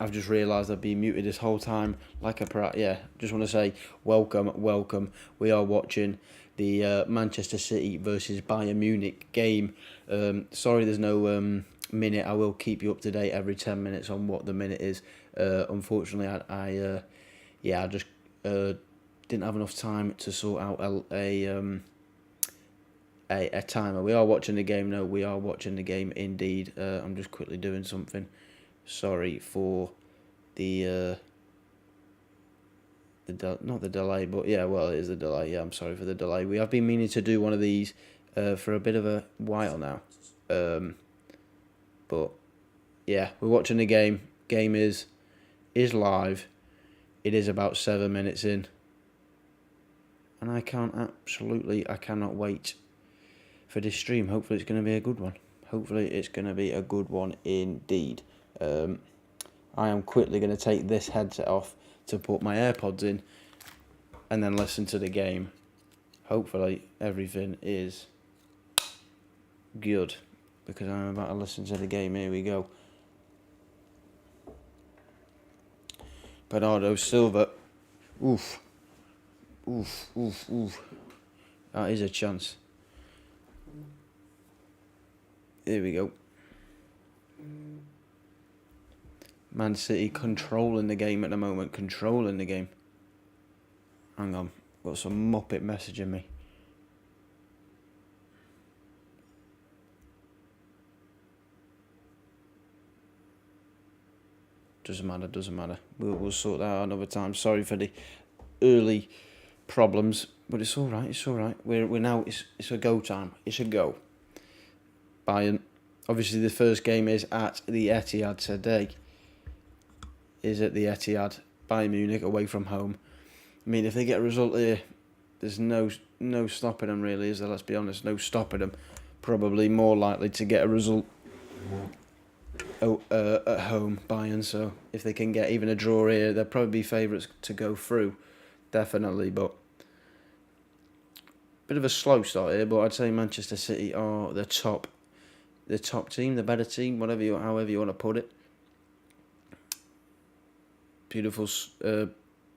I've just realised I've been muted this whole time. Just want to say welcome. We are watching the Manchester City versus Bayern Munich game. Sorry there's no minute. I will keep you up to date every 10 minutes on what the minute is. Unfortunately, I just didn't have enough time to sort out a timer. We are watching the game. No, we are watching the game indeed. I'm just quickly doing something. Sorry for the not the delay, but yeah, well, it is the delay. Yeah, I'm sorry for the delay. We have been meaning to do one of these for a bit of a while now, but yeah, we're watching the game. Game is live. It is about 7 minutes in, and I cannot wait for this stream. Hopefully, it's going to be a good one. Hopefully, it's going to be a good one indeed. I am quickly going to take this headset off to put my AirPods in and then listen to the game. Hopefully everything is good because I'm about to listen to the game. Here we go. Bernardo Silva. Oof. That is a chance. Here we go. Man City controlling the game at the moment. Controlling the game. Hang on. Got some muppet messaging me. Doesn't matter. We'll sort that out another time. Sorry for the early problems, but it's all right. We're now. It's a go time. It's a go. Bayern. Obviously, the first game is at the Etihad today. Is at the Etihad. Bayern Munich away from home. I mean, if they get a result here, there's no stopping them really, is there? Let's be honest, no stopping them. Probably more likely to get a result at home, Bayern. So if they can get even a draw here, they'll probably be favourites to go through, definitely. But bit of a slow start here, but I'd say Manchester City are the top team, the better team, however you want to put it. Beautiful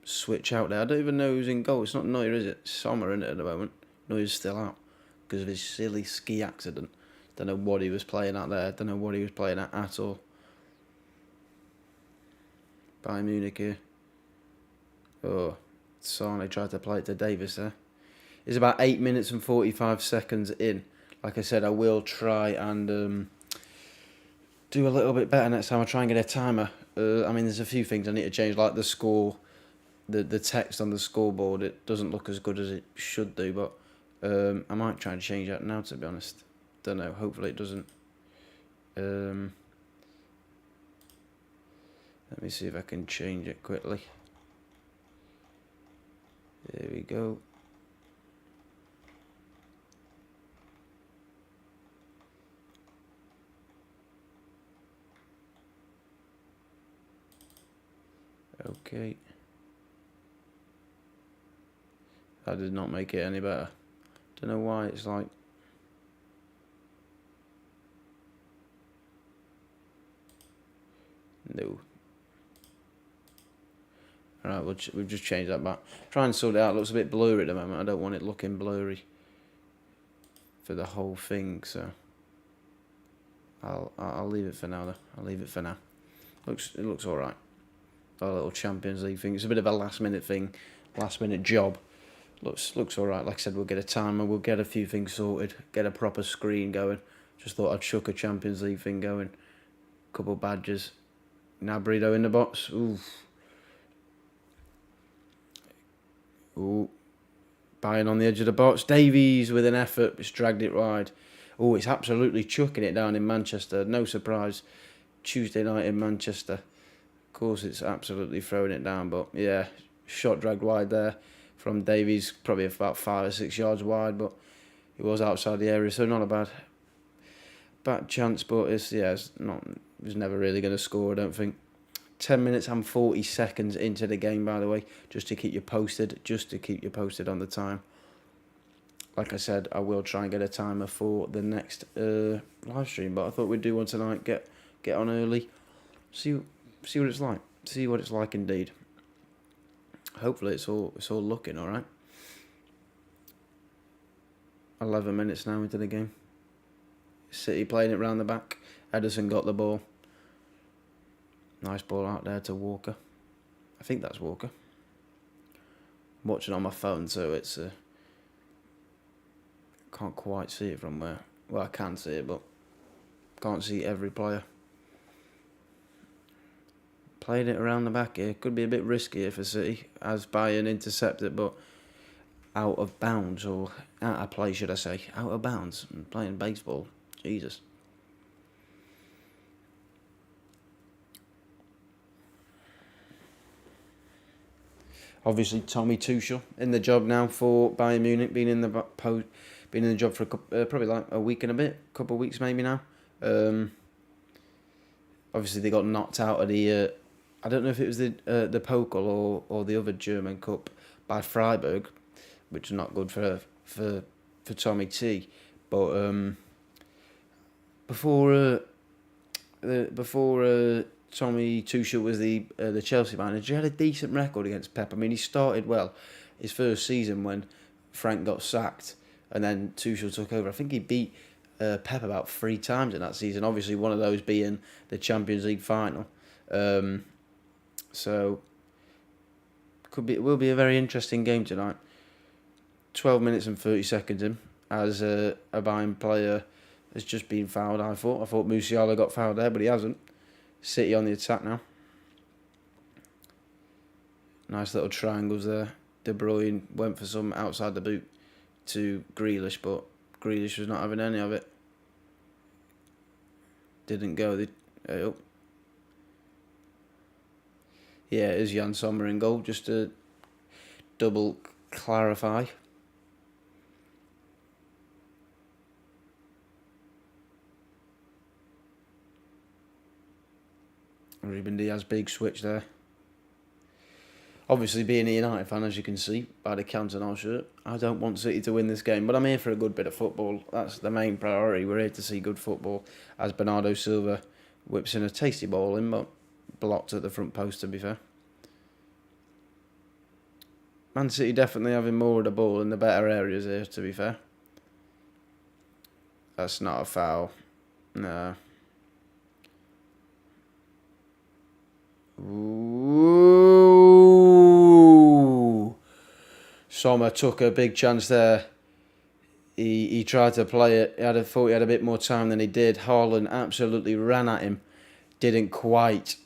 switch out there. I don't even know who's in goal. It's not Neuer, is it? Sommer in it at the moment. Neuer's still out because of his silly ski accident. Don't know what he was playing at there. Don't know what he was playing at all. Bayern Munich here. Oh, Sane tried to play it to Davis there. It's about 8 minutes and 45 seconds in. Like I said, I will try and do a little bit better next time. I'll try and get a timer. I mean, there's a few things I need to change, like the score, the text on the scoreboard. It doesn't look as good as it should do, but I might try and change that now, to be honest. Don't know. Hopefully it doesn't. Let me see if I can change it quickly. There we go. Okay. That did not make it any better. Don't know why it's like... No. Alright, we've just changed that back. Try and sort it out. It looks a bit blurry at the moment. I don't want it looking blurry for the whole thing, so... I'll leave it for now, though. I'll leave it for now. It looks alright. Our little Champions League thing. It's a bit of a last-minute thing. Last-minute job. Looks alright. Like I said, we'll get a timer. We'll get a few things sorted. Get a proper screen going. Just thought I'd chuck a Champions League thing going. Couple badges. Nabrito in the box. Ooh. Bayern on the edge of the box. Davies with an effort. Just dragged it wide. Oh, it's absolutely chucking it down in Manchester. No surprise. Tuesday night in Manchester. Of course, it's absolutely throwing it down. But yeah, shot dragged wide there from Davies. Probably about 5 or 6 yards wide. But it was outside the area. So not a bad chance. But it's never really going to score, I don't think. 10 minutes and 40 seconds into the game, by the way, just to keep you posted on the time. Like I said, I will try and get a timer for the next live stream, but I thought we'd do one tonight, get on early, see See what it's like. See what it's like indeed. Hopefully it's all looking all right. 11 minutes now into the game. City playing it round the back. Ederson got the ball. Nice ball out there to Walker. I think that's Walker. I'm watching on my phone, so it's can't quite see it from where. Well, I can see it, but can't see every player. Playing it around the back here. Could be a bit risky here for City, as Bayern intercept it, but out of bounds, or out of play, should I say. Out of bounds. I'm playing baseball. Jesus. Obviously, Tommy Tuchel in the job now for Bayern Munich, been in the job for probably like a week and a bit, couple of weeks maybe now. Obviously, they got knocked out of the. I don't know if it was the Pokal or the other German Cup by Freiburg, which is not good for Tommy T. But before Tommy Tuchel was the Chelsea manager, he had a decent record against Pep. I mean, he started well his first season when Frank got sacked, and then Tuchel took over. I think he beat Pep about 3 times in that season. Obviously, one of those being the Champions League final. So it will be a very interesting game tonight. 12 minutes and 30 seconds in, as a Bayern player has just been fouled. I thought Musiala got fouled there, but he hasn't. City on the attack now. Nice little triangles there. De Bruyne went for some outside the boot to Grealish, but Grealish was not having any of it. Didn't go. Yeah, it is Jan Sommer in goal, just to double clarify. Ruben Diaz, big switch there. Obviously, being a United fan, as you can see by the Cantona shirt, I don't want City to win this game, but I'm here for a good bit of football. That's the main priority. We're here to see good football, as Bernardo Silva whips in a tasty ball in, but blocked at the front post, to be fair. Man City definitely having more of the ball in the better areas here, to be fair. That's not a foul. No. Ooh. Sommer took a big chance there. He tried to play it. Thought he had a bit more time than he did. Haaland absolutely ran at him. Didn't quite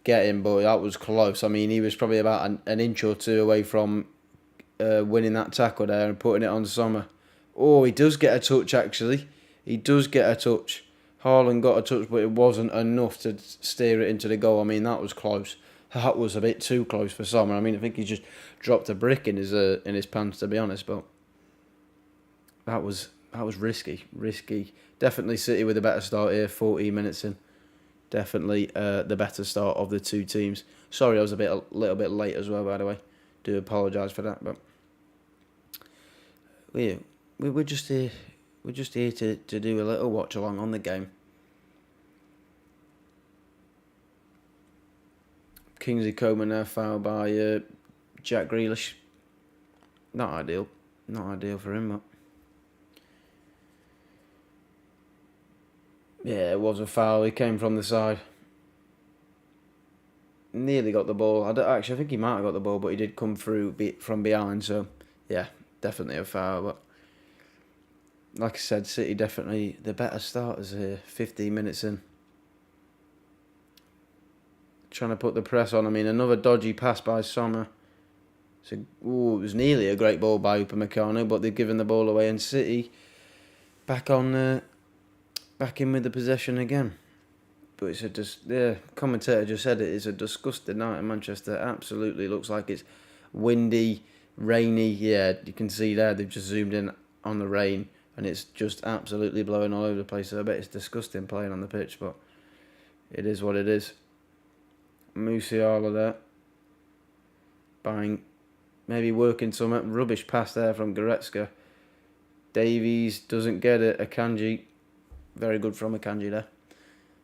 get him, but that was close. I mean, he was probably about an inch or two away from winning that tackle there and putting it on Sommer. Oh, he does get a touch, actually. He does get a touch. Haaland got a touch, but it wasn't enough to steer it into the goal. I mean, that was close. That was a bit too close for Sommer. I mean, I think he just dropped a brick in his pants, to be honest. But that was risky. Definitely City with a better start here. 14 minutes in. Definitely the better start of the two teams. Sorry, I was a little bit late as well, by the way. Do apologise for that, but we're just here. We're just here to do a little watch along on the game. Kingsley Coman there fouled by Jack Grealish. Not ideal for him, but yeah, it was a foul. He came from the side. Nearly got the ball. I think he might have got the ball, but he did come through from behind. So yeah, definitely a foul. But like I said, City definitely the better starters here. 15 minutes in. Trying to put the press on. I mean, another dodgy pass by Sommer. So, it was nearly a great ball by Upamecano, but they've given the ball away, and City back in with the possession again. But the commentator just said it's a disgusting night in Manchester. Absolutely looks like it's windy, rainy. Yeah, you can see there they've just zoomed in on the rain, and it's just absolutely blowing all over the place. So I bet it's disgusting playing on the pitch, but it is what it is. Musiala there. Maybe working some rubbish pass there from Goretzka. Davies doesn't get it. Akanji, very good from Akanji there.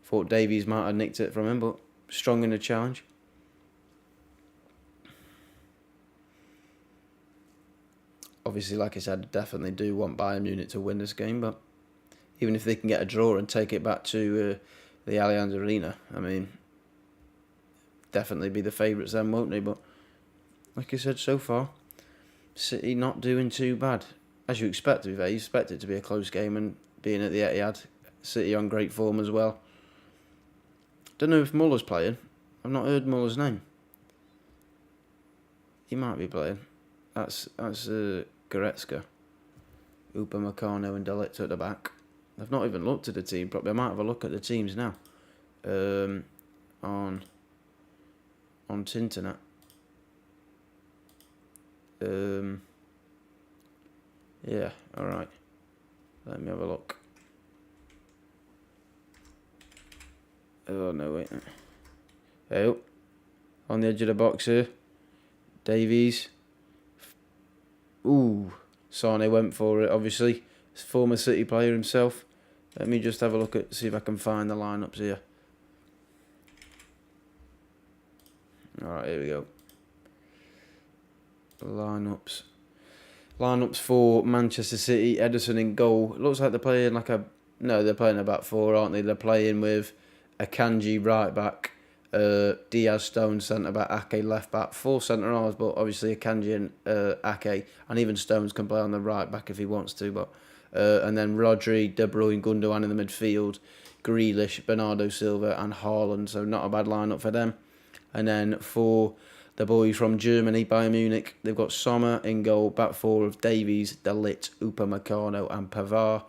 Thought Davies might have nicked it from him, but strong in the challenge. Obviously, like I said, I definitely do want Bayern Munich to win this game, but even if they can get a draw and take it back to the Allianz Arena, I mean, definitely be the favourites then, won't they? But like I said, so far, City not doing too bad. As you expect, to be fair, you expect it to be a close game, and being at the Etihad, City on great form as well. Don't know if Muller's playing. I've not heard Muller's name. He might be playing. That's Goretzka, Upamecano and De Ligt at the back. I've not even looked at the team properly. I might have a look at the teams now. On Tinternet. Yeah, alright. Let me have a look. Oh, no, wait. Oh, on the edge of the box here. Davies. Ooh, Sane went for it, obviously. Former City player himself. Let me just have a look at, see if I can find the lineups here. Alright, here we go. Lineups. Lineups for Manchester City. Ederson in goal. It looks like they're playing like a... No, they're playing a back four, aren't they? They're playing with Akanji right back, Diaz, Stones centre back, Ake left back, 4 centre halves, but obviously Akanji and Ake, and even Stones can play on the right back if he wants to. But and then Rodri, De Bruyne, Gundogan in the midfield, Grealish, Bernardo Silva, and Haaland. So not a bad lineup for them. And then for the boys from Germany, Bayern Munich, they've got Sommer in goal, back four of Davies, De Ligt, Upamecano, and Pavard.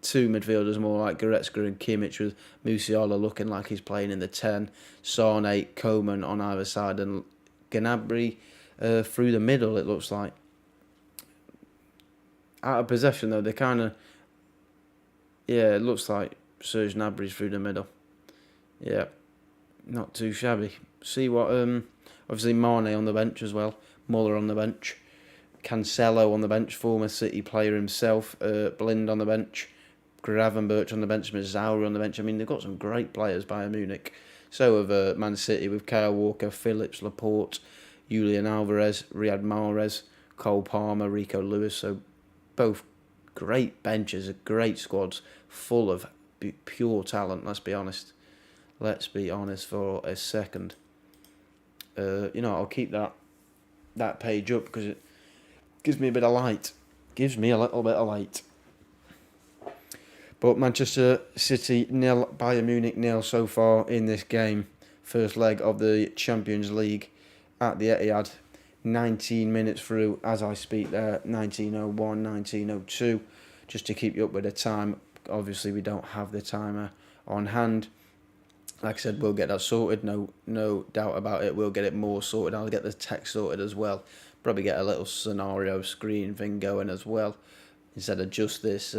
Two midfielders more like Goretzka and Kimmich, with Musiala looking like he's playing in the 10. Sane, Coman on either side, and Gnabry through the middle, it looks like. Out of possession, though, they kind of... Yeah, it looks like Serge Gnabry's through the middle. Yeah, not too shabby. See what... obviously, Mane on the bench as well. Muller on the bench. Cancelo on the bench, former City player himself. Blind on the bench. Gravenberch on the bench, Mazzara on the bench. I mean, they've got some great players, Bayern Munich. So have Man City with Kyle Walker, Phillips, Laporte, Julian Alvarez, Riyad Mahrez, Cole Palmer, Rico Lewis. So both great benches, great squads, full of pure talent, let's be honest. Let's be honest for a second. I'll keep that page up because it gives me a bit of light. Gives me a little bit of light. But Manchester City 0, Bayern Munich 0 so far in this game. First leg of the Champions League at the Etihad. 19 minutes through as I speak there. 19:01, 19:02. Just to keep you up with the time. Obviously, we don't have the timer on hand. Like I said, we'll get that sorted. No doubt about it. We'll get it more sorted. I'll get the text sorted as well. Probably get a little scenario screen thing going as well. Instead of just this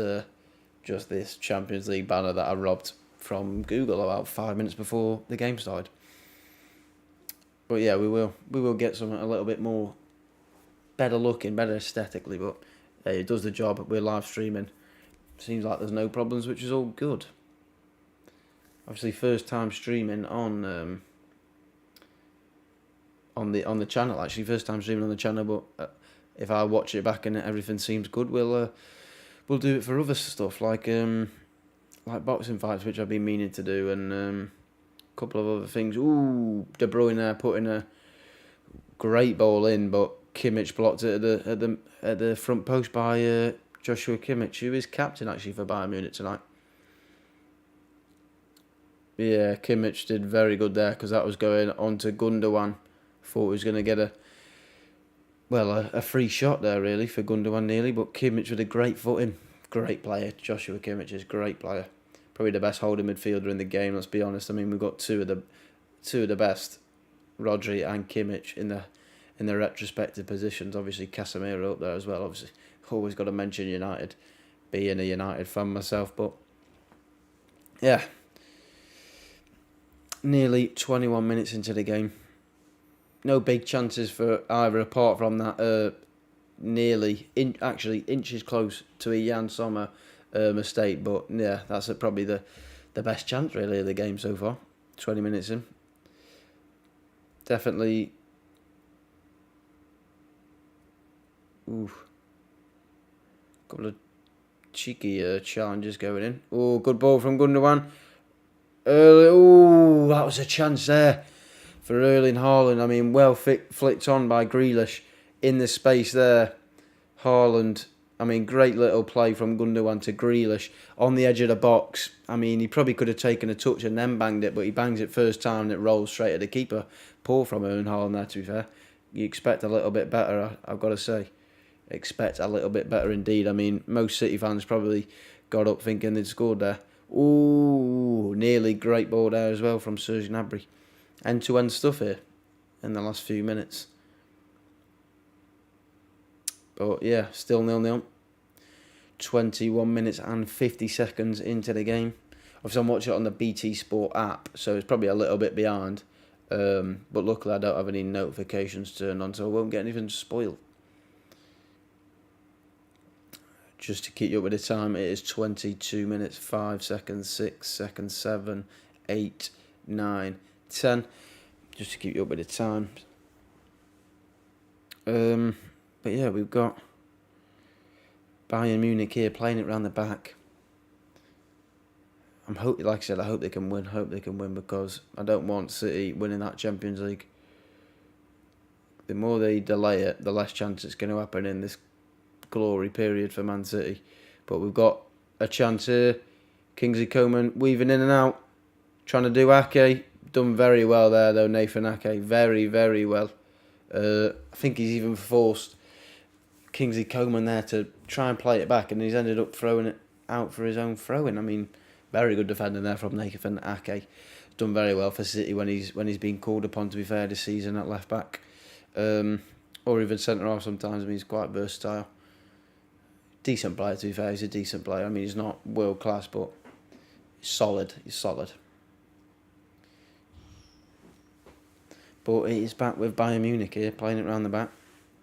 Champions League banner that I robbed from Google about 5 minutes before the game started. But yeah, we will get something a little bit more better looking, better aesthetically. But hey, it does the job. We're live streaming. Seems like there's no problems, which is all good. Obviously, first time streaming on the channel. Actually, first time streaming on the channel. But if I watch it back and everything seems good, we'll do it for other stuff like boxing fights, which I've been meaning to do, and a couple of other things. Ooh, De Bruyne there putting a great ball in, but Kimmich blocked it at the front post by Joshua Kimmich, who is captain actually for Bayern Munich tonight. Yeah, Kimmich did very good there because that was going on to Gundogan. Thought he was going to get a free shot there really for Gundogan nearly, but Kimmich with a great footing. Great player. Joshua Kimmich is a great player. Probably the best holding midfielder in the game, let's be honest. I mean, we've got two of the best, Rodri and Kimmich in their retrospective positions. Obviously Casemiro up there as well. Obviously, always got to mention United, being a United fan myself, but yeah. Nearly 21 minutes into the game. No big chances for either, apart from that inches close to a Jan Sommer mistake. But yeah, that's probably the the best chance, really, of the game so far. 20 minutes in. Definitely. Couple of cheeky challenges going in. Oh, good ball from Gundogan. Oh, that was a chance there for Erling Haaland. I mean, well flicked on by Grealish in the space there. Haaland, I mean, great little play from Gundogan to Grealish on the edge of the box. I mean, he probably could have taken a touch and then banged it, but he bangs it first time and it rolls straight at the keeper. Poor from Erling Haaland there, to be fair. You expect a little bit better, I've got to say. Expect a little bit better indeed. I mean, most City fans probably got up thinking they'd scored there. Ooh, nearly great ball there as well from Serge Gnabry. End-to-end stuff here in the last few minutes. But yeah, still 0-0. 21 minutes and 50 seconds into the game. Obviously, I'm watching it on the BT Sport app, so it's probably a little bit behind. But luckily, I don't have any notifications turned on, so I won't get anything spoiled. Just to keep you up with the time, it is 22 minutes, 5 seconds, 6 seconds, 7, 8, 9, 10. Just to keep you up with the time. But yeah, we've got Bayern Munich here playing it round the back. Like I said, I hope they can win. Because I don't want City winning that Champions League. The more they delay it, the less chance it's going to happen in this glory period for Man City. But we've got a chance here. Kingsley Coman weaving in and out, trying to do Ake. Done very well there though, Nathan Ake. Very, very well. I think he's even forced Kingsley Coman there to try and play it back, and he's ended up throwing it out for his own throw-in. I mean, very good defending there from Nathan Ake. Done very well for City when he's been called upon, to be fair, this season at left back. Or even centre half sometimes. I mean, he's quite versatile. Decent player, to be fair. He's a decent player. I mean, he's not world class, but he's solid. But he's back with Bayern Munich here, playing it round the back.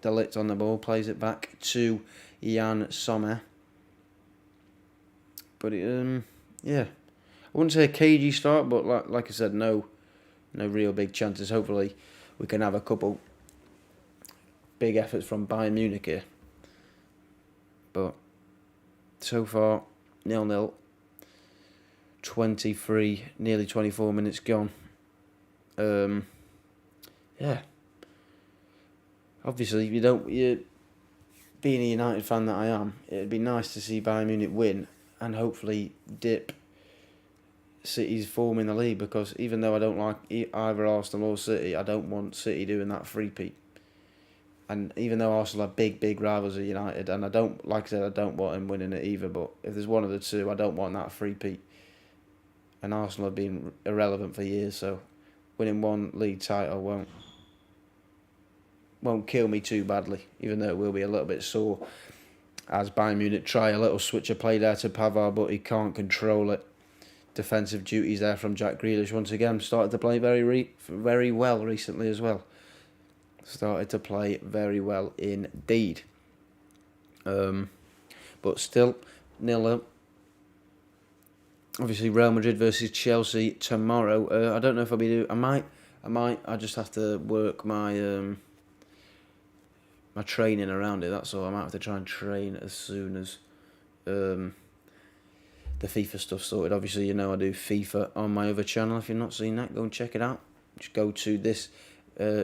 De Ligt on the ball, plays it back to Jan Sommer. But yeah, I wouldn't say a cagey start, but like I said, no real big chances. Hopefully, we can have a couple big efforts from Bayern Munich here. But so far, 0-0. 23, nearly 24 minutes gone. Yeah. Obviously, being a United fan that I am, it'd be nice to see Bayern Munich win and hopefully dip City's form in the league, because even though I don't like either Arsenal or City, I don't want City doing that three-peat. And even though Arsenal are big rivals of United, and I don't want them winning it either, but if there's one of the two, I don't want that three-peat. And Arsenal have been irrelevant for years, so winning one league title won't kill me too badly, even though it will be a little bit sore as Bayern Munich try a little switch of play there to Pavard, but he can't control it. Defensive duties there from Jack Grealish once again. Started to play very well recently as well. Started to play very well indeed. But still, 0-0. Obviously, Real Madrid versus Chelsea tomorrow. I don't know if I'll be doing. I might. I just have to work my my training around it. That's all. I might have to try and train as soon as the FIFA stuff sorted. Obviously, you know I do FIFA on my other channel. If you've not seen that, go and check it out. Just go to this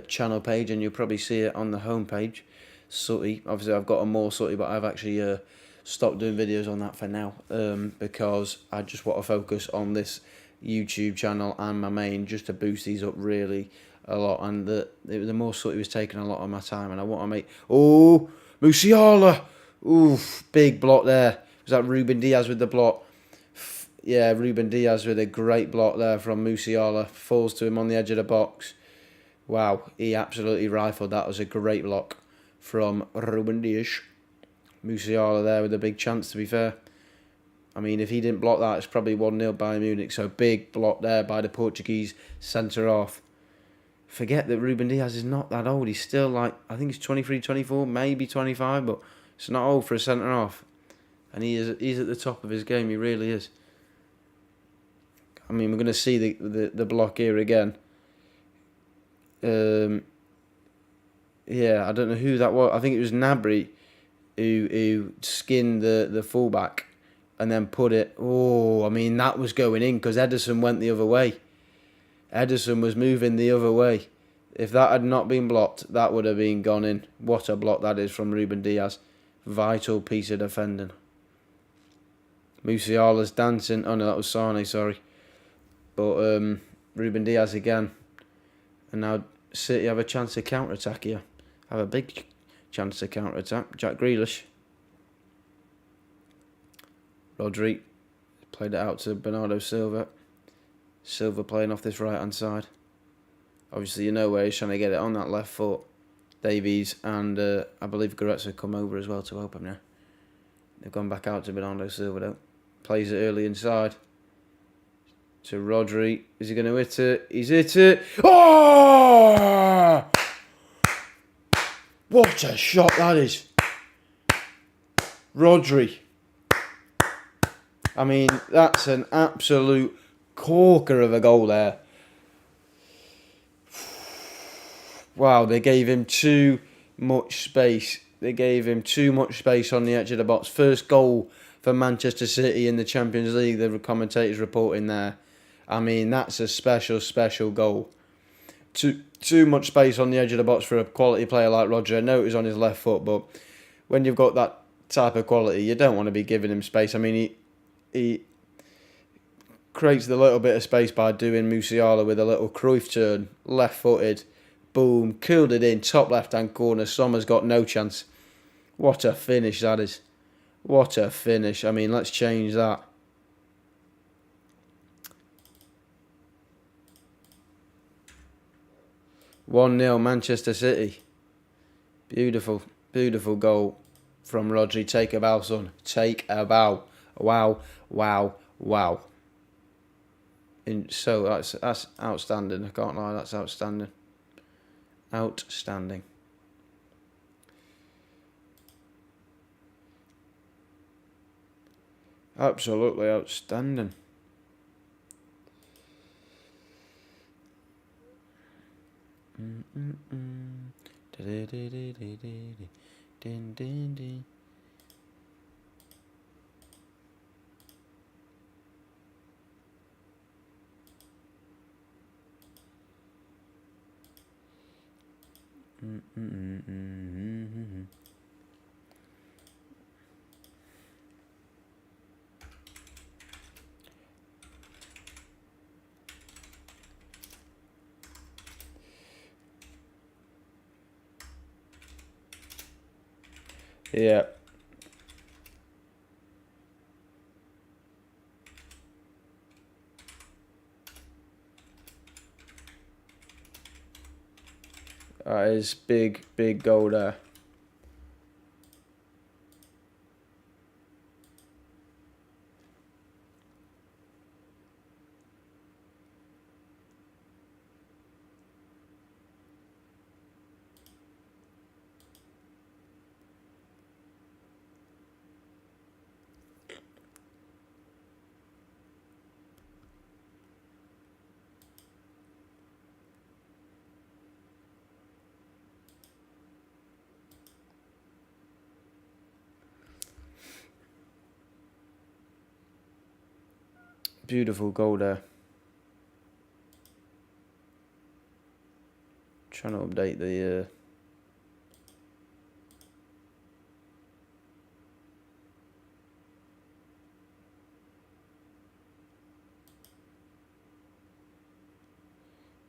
channel page and you'll probably see it on the home page. Sooty. Obviously, I've got a more Sooty, but I've actually stopped doing videos on that for now because I just want to focus on this YouTube channel and my main, just to boost these up really a lot. And the more Sooty was taking a lot of my time, and I want to make... Oh, Musiala! Oof, big block there. Was that Ruben Diaz with the block? Yeah, Ruben Diaz with a great block there from Musiala. Falls to him on the edge of the box. Wow, he absolutely rifled. That was a great block from Ruben Diaz. Musiala there with a big chance, to be fair. I mean, if he didn't block that, it's probably 1-0 Bayern Munich. So big block there by the Portuguese centre-half. Forget that Ruben Diaz is not that old. He's still like, I think he's 23, 24, maybe 25, but it's not old for a centre-half. And he's at the top of his game, he really is. I mean, we're going to see the block here again. Yeah, I don't know who that was. I think it was Gnabry who skinned the fullback and then put it. Oh, I mean, that was going in because Ederson went the other way. Ederson was moving the other way. If that had not been blocked, that would have been gone in. What a block that is from Ruben Diaz. Vital piece of defending. Musiala's dancing. Oh no, that was Sane, sorry. But Ruben Diaz again. And now City have a chance to counter-attack here. Have a big chance to counter-attack. Jack Grealish. Rodri played it out to Bernardo Silva. Silva playing off this right-hand side. Obviously, you know where he's trying to get it on that left foot. Davies and I believe Goretzka come over as well to help him now. They've gone back out to Bernardo Silva though. Plays it early inside. To Rodri. Is he going to hit it? He's hit it. Oh! What a shot that is. Rodri. I mean, that's an absolute corker of a goal there. Wow, they gave him too much space. They gave him too much space on the edge of the box. First goal for Manchester City in the Champions League, the commentators reporting there. I mean, that's a special, special goal. Too much space on the edge of the box for a quality player like Roger. I know it was on his left foot, but when you've got that type of quality, you don't want to be giving him space. I mean, he creates the little bit of space by doing Musiala with a little Cruyff turn, left-footed. Boom, cooled it in, top left-hand corner. Sommer's got no chance. What a finish that is. What a finish. I mean, let's change that. (1-0) Manchester City. Beautiful, beautiful goal from Rodri. Take a bow, son. Take a bow. Wow, wow, wow. So that's outstanding. I can't lie, that's outstanding. Outstanding. Absolutely outstanding. Yeah. That is big, big goal there. Beautiful goal there. Trying to update the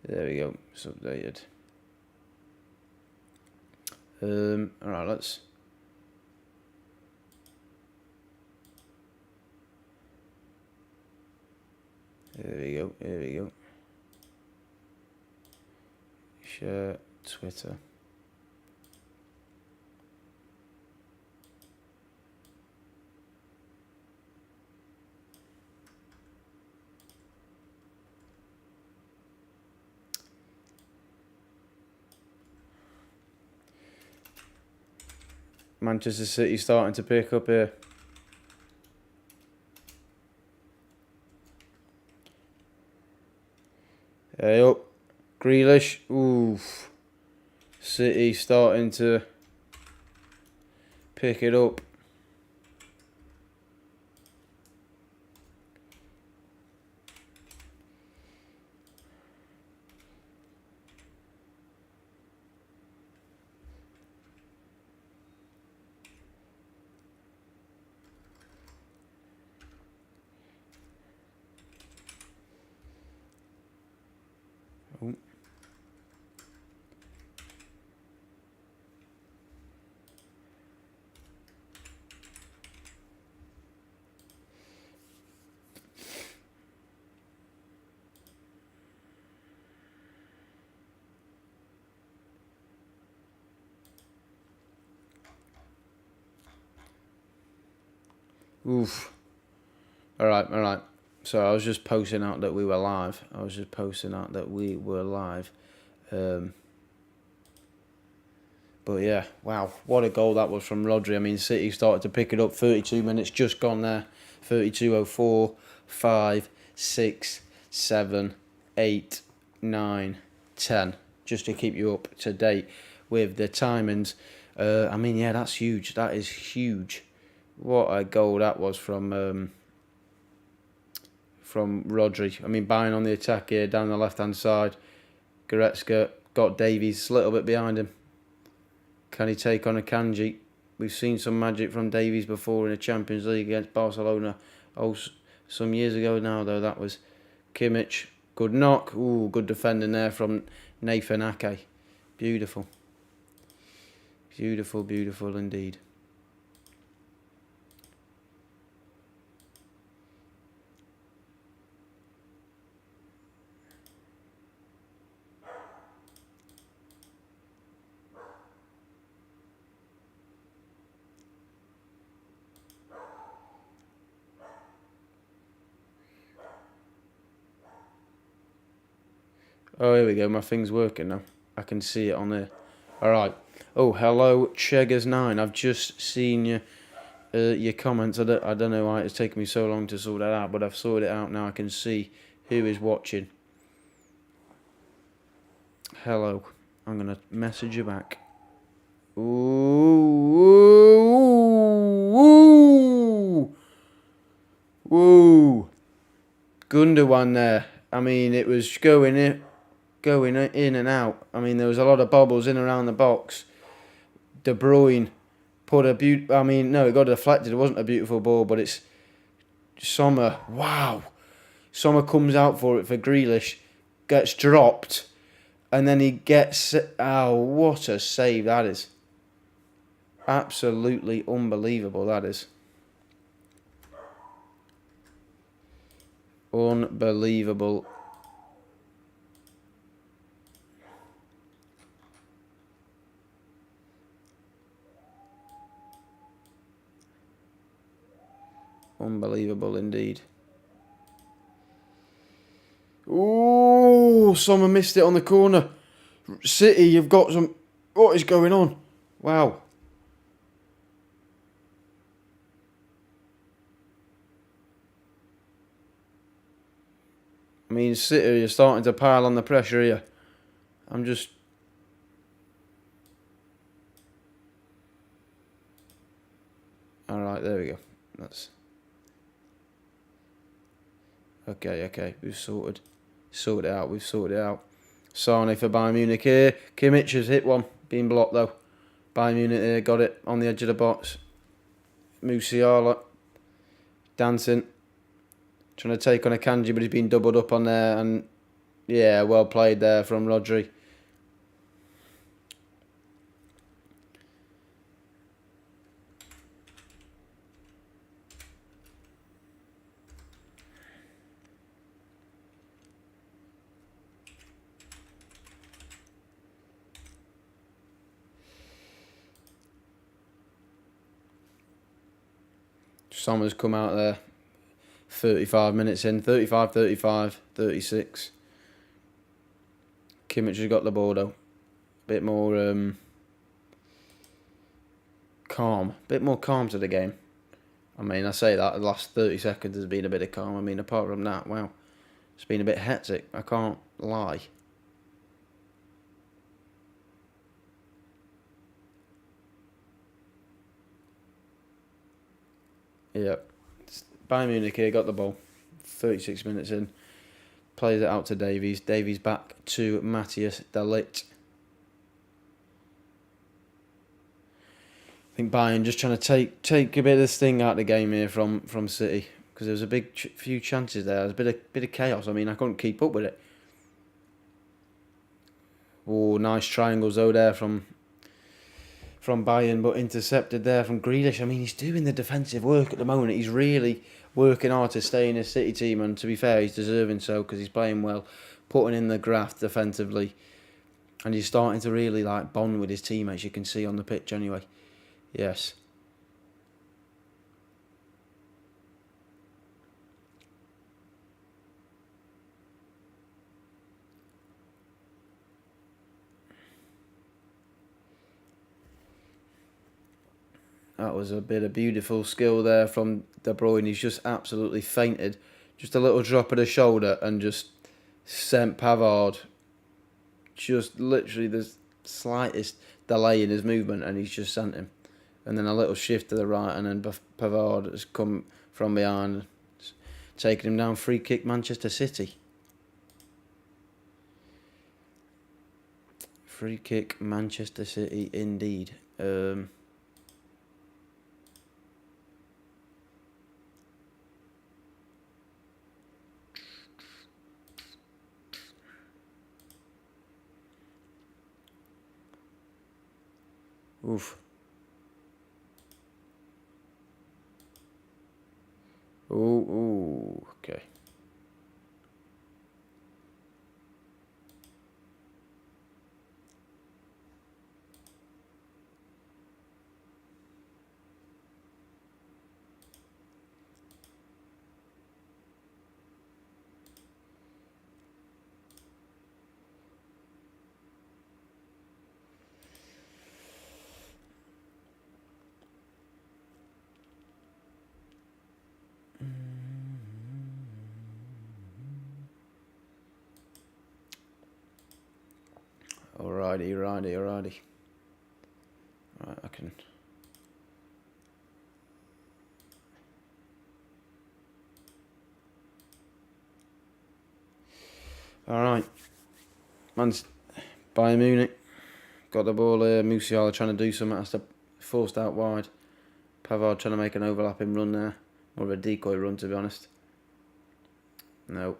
there we go, it's updated. Alright, let's here we go, here we go. Share Twitter. Manchester City starting to pick up here. Hey up. Grealish. Oof. City starting to pick it up. Oh. Oof. Alright, alright. So I was just posting out that we were live. But yeah, wow, what a goal that was from Rodri. I mean, City started to pick it up. 32 minutes just gone there. 32:04, 5, 6, 7, 8, 9, 10. Just to keep you up to date with the timings. I mean, yeah, that's huge. That is huge. What a goal that was from Rodri. I mean, Bayern on the attack here, down the left-hand side. Goretzka got Davies a little bit behind him. Can he take on a Kanji? We've seen some magic from Davies before in the Champions League against Barcelona. Oh, some years ago now, though. That was Kimmich. Good knock. Ooh, good defending there from Nathan Ake. Beautiful. Beautiful, beautiful indeed. Oh, here we go. My thing's working now. I can see it on there. All right. Oh, hello, Cheggers9. I've just seen your comments. I don't know why it's taken me so long to sort that out, but I've sorted it out now. I can see who is watching. Hello. I'm going to message you back. Ooh. Ooh. Ooh. Gundogan there. I mean, it was going in and out. I mean, there was a lot of bobbles in around the box. De Bruyne put I mean, no, it got deflected. It wasn't a beautiful ball, but it's Sommer. Wow. Sommer comes out for it for Grealish, gets dropped, and then he gets... Oh, what a save that is. Absolutely unbelievable, that is. Unbelievable. Unbelievable indeed. Ooh, someone missed it on the corner. City, you've got some... What is going on? Wow. I mean, City, you're starting to pile on the pressure here. I'm just... Alright, there we go. That's... Okay. We've sorted it out. Sane for Bayern Munich here. Kimmich has hit one. Been blocked, though. Bayern Munich here. Got it on the edge of the box. Musiala. Dancing. Trying to take on a Kanji, but he's been doubled up on there. And, yeah, well played there from Rodri. Sommer's come out there 35 minutes in, 35, 35, 36. Kimmich has got the ball though. Bit more calm. Bit more calm to the game. I mean, I say that the last 30 seconds has been a bit of calm. I mean, apart from that, wow. It's been a bit hectic, I can't lie. Yeah. Bayern Munich here, got the ball. 36 minutes in. Plays it out to Davies. Davies back to Matthias de Ligt. I think Bayern just trying to take a bit of the sting out of the game here from City, because there was a few chances there. There was a bit of chaos. I mean, I couldn't keep up with it. Oh, nice triangles though there from Bayern, but intercepted there from Grealish. I mean, he's doing the defensive work at the moment. He's really working hard to stay in his City team, and to be fair, he's deserving so, because he's playing well, putting in the graft defensively, and he's starting to really like bond with his teammates. You can see on the pitch anyway. Yes. That was a bit of beautiful skill there from De Bruyne. He's just absolutely fainted. Just a little drop of the shoulder and just sent Pavard. Just literally the slightest delay in his movement and he's just sent him. And then a little shift to the right, and then Pavard has come from behind, taking him down. Free kick, Manchester City. Free kick, Manchester City, indeed. Oof. Ooh, okay. Alrighty. Right, I can. Alright. Bayern Munich. Got the ball here. Musiala trying to do something. Has to forced out wide. Pavard trying to make an overlapping run there. More of a decoy run, to be honest. No.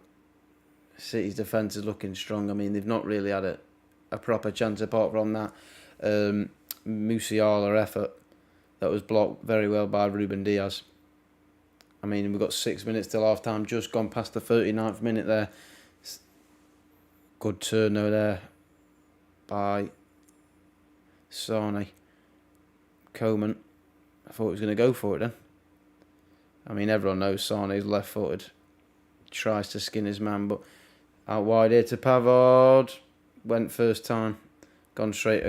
City's defence is looking strong. I mean, they've not really had a proper chance apart from that Musiala effort that was blocked very well by Ruben Diaz. I mean, we've got 6 minutes till half time, just gone past the 39th minute there. Good turn there by Sane. Coman. I thought he was going to go for it then. I mean, everyone knows Sane's left footed. Tries to skin his man, but out wide here to Pavard. Went first time. Gone straight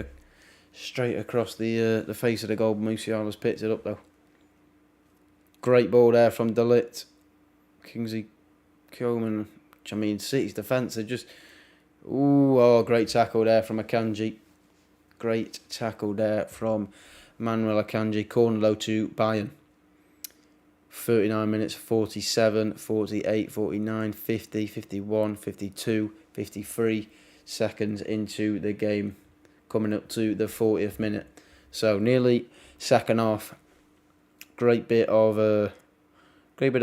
across the face of the goal. Musiala's picked it up though. Great ball there from De Ligt. Kingsley Coman. I mean, City's defence are just... great tackle there from Akanji. Great tackle there from Manuel Akanji. Corner low to Bayern. 39 minutes, 47, 48, 49, 50, 51, 52, 53 seconds into the game. Coming up to the 40th minute. So nearly second half. Great bit of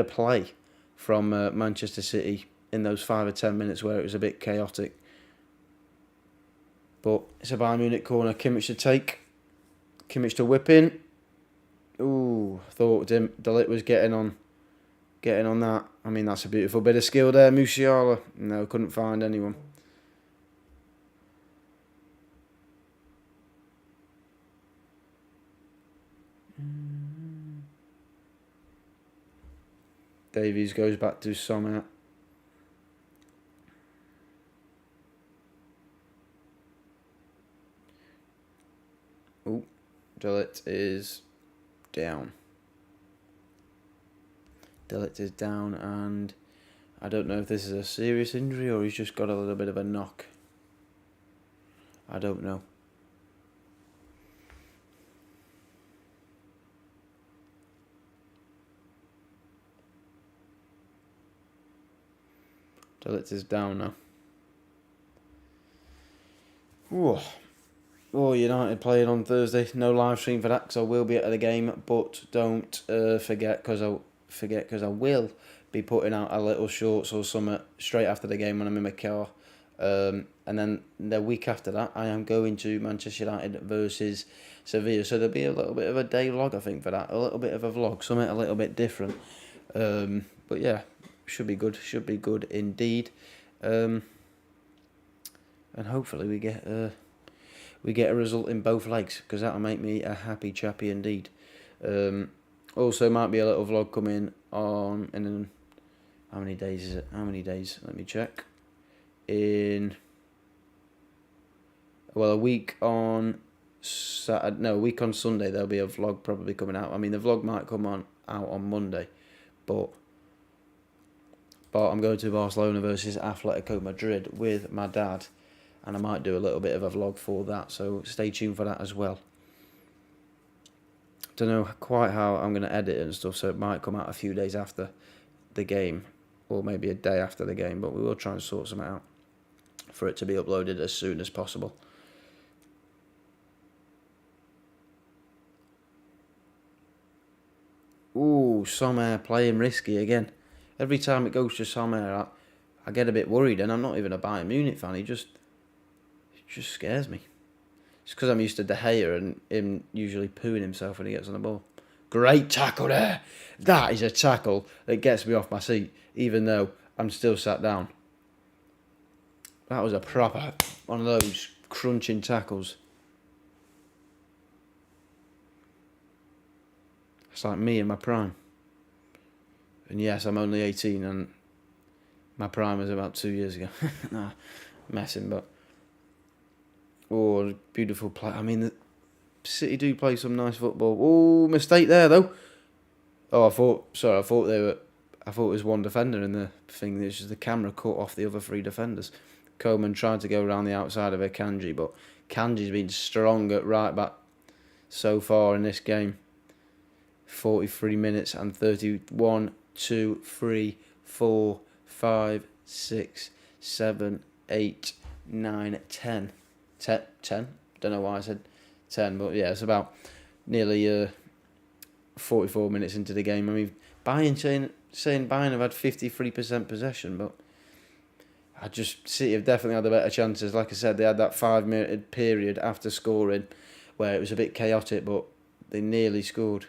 play from Manchester City in those 5 or 10 minutes where it was a bit chaotic. But it's a Bayern Munich corner. Kimmich to take. Kimmich to whip in. Ooh, thought De Ligt was getting on that. I mean, that's a beautiful bit of skill there. Musiala, no, couldn't find anyone. Davies goes back to Sommer. Oh, De Ligt is down. De Ligt is down, and I don't know if this is a serious injury or he's just got a little bit of a knock. I don't know. Delitz is down now. Ooh. Oh, United playing on Thursday. No live stream for that because I will be at the game. But don't forget because I will be putting out a little shorts or something straight after the game when I'm in my car. And then the week after that, I am going to Manchester United versus Sevilla. So there'll be a little bit of a day vlog, I think, for that. A little bit of a vlog, something a little bit different. But yeah, should be good. Should be good indeed. And hopefully we get a result in both legs because that'll make me a happy chappy indeed. Also, might be a little vlog coming on in how many days is it? How many days? Let me check. A week on Saturday. No, a week on Sunday. There'll be a vlog probably coming out. I mean, the vlog might come out on Monday, but I'm going to Barcelona versus Atletico Madrid with my dad. And I might do a little bit of a vlog for that, so stay tuned for that as well. Don't know quite how I'm going to edit it and stuff, so it might come out a few days after the game, or maybe a day after the game, but we will try and sort something out for it to be uploaded as soon as possible. Ooh, Sommer playing risky again. Every time it goes to Sommer, I get a bit worried, and I'm not even a Bayern Munich fan, It just scares me. It's because I'm used to De Gea and him usually pooing himself when he gets on the ball. Great tackle there. That is a tackle that gets me off my seat, even though I'm still sat down. That was a proper one of those crunching tackles. It's like me in my prime. And yes, I'm only 18 and my prime was about 2 years ago. Nah, messing, but... Oh, beautiful play. I mean, the City do play some nice football. Oh, mistake there, though. Oh, I thought it was one defender in the thing. It's just the camera cut off the other 3 defenders. Coleman tried to go around the outside of Akanji, but Kanji's been strong at right back so far in this game. 43 minutes and 31, 2, 3, 4, 5, 6, 7, 8, 9, 10. 10. Don't know why I said 10, but yeah, it's about nearly 44 minutes into the game. I mean, Bayern saying Bayern have had 53% possession, but City have definitely had the better chances. Like I said, they had that 5-minute period after scoring where it was a bit chaotic, but they nearly scored.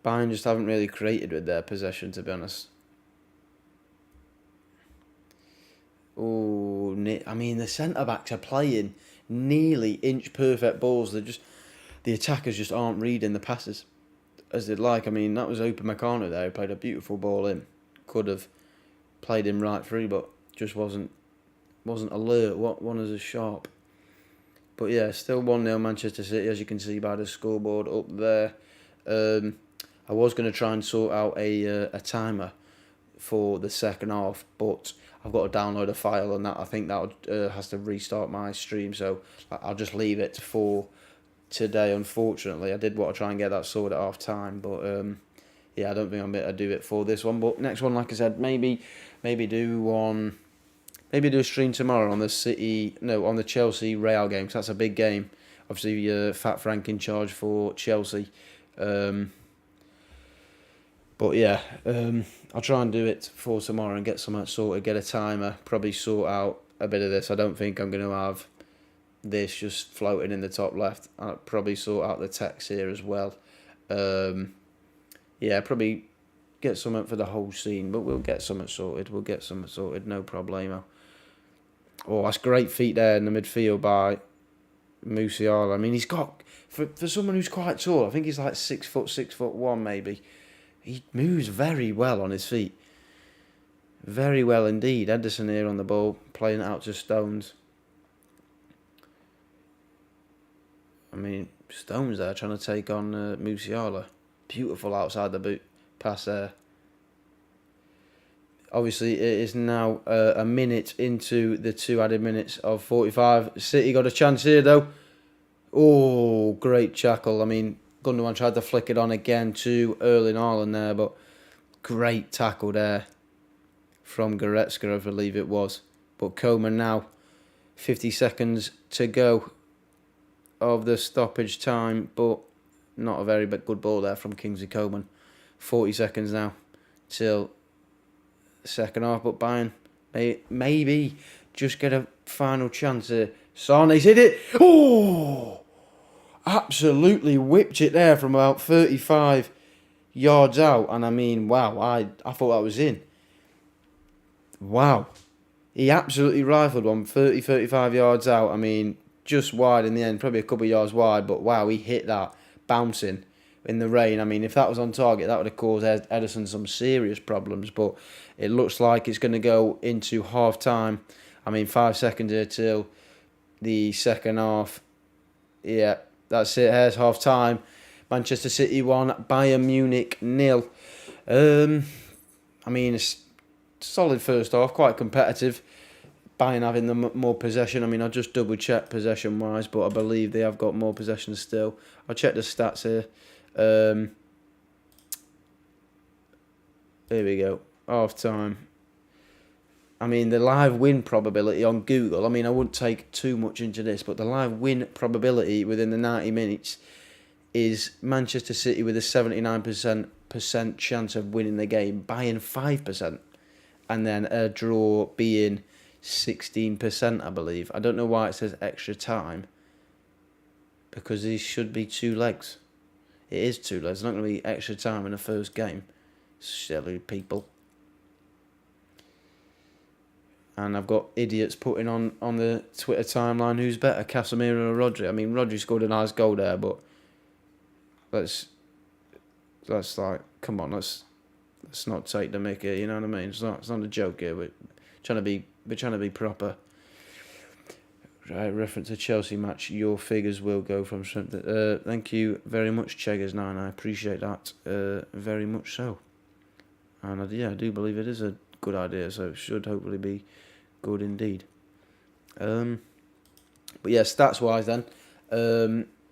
Bayern just haven't really created with their possession, to be honest. Oh, I mean, the centre-backs are playing nearly inch-perfect balls. The attackers just aren't reading the passes as they'd like. I mean, that was Open Meccano there. He played a beautiful ball in. Could have played him right through, but just wasn't alert. One is as sharp. But yeah, still 1-0 Manchester City, as you can see by the scoreboard up there. I was going to try and sort out a timer for the second half, but I've got to download a file on that. I think that has to restart my stream, so I'll just leave it for today. Unfortunately, I did want to try and get that sorted at half time, but yeah, I don't think I'm able to do it for this one. But next one, like I said, maybe do a stream tomorrow on the Chelsea Real game, because that's a big game. Obviously, Fat Frank in charge for Chelsea. But yeah, I'll try and do it for tomorrow and get something sorted, get a timer, probably sort out a bit of this. I don't think I'm going to have this just floating in the top left. I'll probably sort out the text here as well. Yeah, probably get something for the whole scene, but we'll get something sorted. No problemo. Oh, that's great feet there in the midfield by Musiala. I mean, he's got, for someone who's quite tall, I think he's like 6'1" maybe. He moves very well on his feet. Very well indeed. Ederson here on the ball, playing it out to Stones. I mean, Stones there trying to take on Musiala. Beautiful outside the boot pass there. Obviously, it is now a minute into the 2 added minutes of 45. City got a chance here, though. Oh, great tackle. I mean, Gundogan tried to flick it on again to Erling Haaland there, but great tackle there from Goretzka, I believe it was. But Coman now, 50 seconds to go of the stoppage time, but not a very good ball there from Kingsley Coman. 40 seconds now till second half, but Bayern maybe just get a final chance here. Sane's hit it. Oh! Absolutely whipped it there from about 35 yards out. And I mean, wow, I thought that was in. Wow. He absolutely rifled one 30, 35 yards out. I mean, just wide in the end, probably a couple of yards wide. But wow, he hit that bouncing in the rain. I mean, if that was on target, that would have caused Ederson some serious problems. But it looks like it's going to go into half time. I mean, 5 seconds here till the second half. Yeah, that's it. Here's half time. Manchester City 1, Bayern Munich 0. I mean, it's solid first half, quite competitive. Bayern having the more possession. I mean, I'll just double check possession wise, but I believe they have got more possession still. I'll check the stats here. Here we go. Half time. I mean, the live win probability on Google, I mean, I wouldn't take too much into this, but the live win probability within the 90 minutes is Manchester City with a 79% chance of winning the game, Bayern 5%, and then a draw being 16%, I believe. I don't know why it says extra time, because these should be 2 legs. It is 2 legs. It's not going to be extra time in the first game. Silly people. And I've got idiots putting on the Twitter timeline, who's better, Casemiro or Rodri? I mean, Rodri scored a nice goal there, but let's like, come on, let's not take the mick here, you know what I mean? It's not a joke here. We're trying to be proper. Right, reference to Chelsea match. Your figures will go from strength. Thank you very much, Cheggers9. I appreciate that very much so. And I do believe it is a good idea, so it should hopefully be good indeed. But yeah, stats wise then,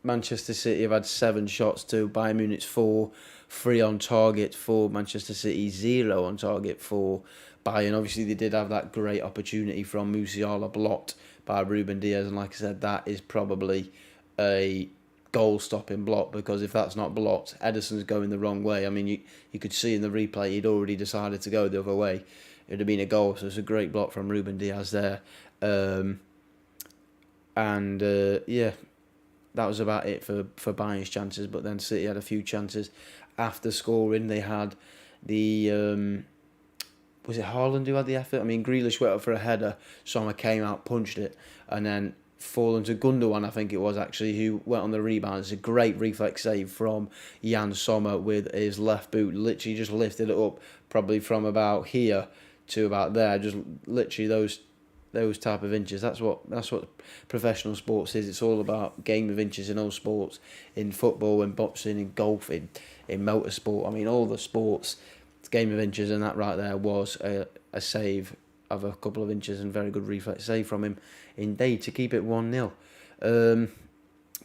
Manchester City have had 7 shots to Bayern Munich 4, 3 on target for Manchester City, 0 on target for Bayern. Obviously they did have that great opportunity from Musiala blocked by Ruben Diaz, and like I said, that is probably a goal-stopping block, because if that's not blocked, Ederson's going the wrong way. I mean, you could see in the replay he'd already decided to go the other way. It would have been a goal, so it's a great block from Ruben Diaz there. Yeah, that was about it for Bayern's chances, but then City had a few chances after scoring. They had the... was it Haaland who had the effort? I mean, Grealish went up for a header, Sommer came out, punched it, and then fallen to Gundogan, I think it was actually, who went on the rebound. It's a great reflex save from Jan Sommer with his left boot. Literally just lifted it up, probably from about here to about there. Just literally those type of inches. That's what professional sports is. It's all about game of inches in all sports, in football, in boxing, in golf, in motorsport. I mean, all the sports, it's game of inches, and that right there was a save of a couple of inches, and very good reflex save from him indeed to keep it 1-0.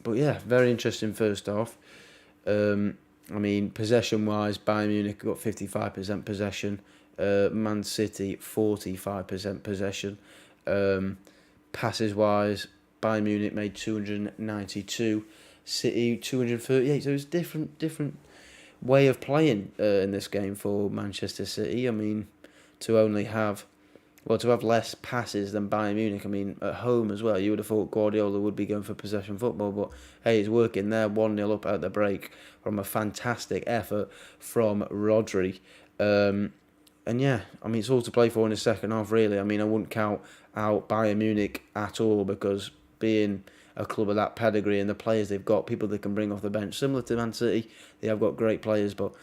But yeah, very interesting first half. I mean, possession wise, Bayern Munich got 55% possession, Man City 45% possession. Passes wise, Bayern Munich made 292, City 238. So it's different way of playing in this game for Manchester City. I mean, to have less passes than Bayern Munich. I mean, at home as well, you would have thought Guardiola would be going for possession football, but hey, it's working there. 1-0 up at the break from a fantastic effort from Rodri. And yeah, I mean, it's all to play for in the second half, really. I mean, I wouldn't count out Bayern Munich at all, because being a club of that pedigree and the players they've got, people they can bring off the bench, similar to Man City, they have got great players, but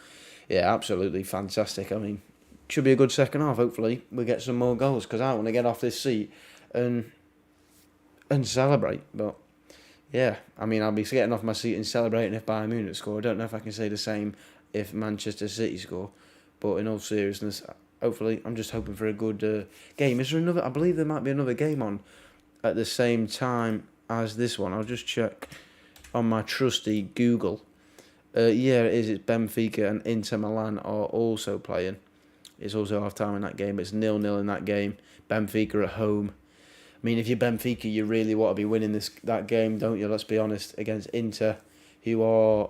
yeah, absolutely fantastic. I mean, should be a good second half. Hopefully we get some more goals, because I want to get off this seat and celebrate. But yeah, I mean, I'll be getting off my seat and celebrating if Bayern Munich score. I don't know if I can say the same if Manchester City score. But in all seriousness, hopefully, I'm just hoping for a good game. Is there another? I believe there might be another game on at the same time as this one. I'll just check on my trusty Google. Yeah, it is. It's Benfica and Inter Milan are also playing. It's also half-time in that game. It's 0-0 in that game. Benfica at home. I mean, if you're Benfica, you really want to be winning that game, don't you? Let's be honest. Against Inter, who are...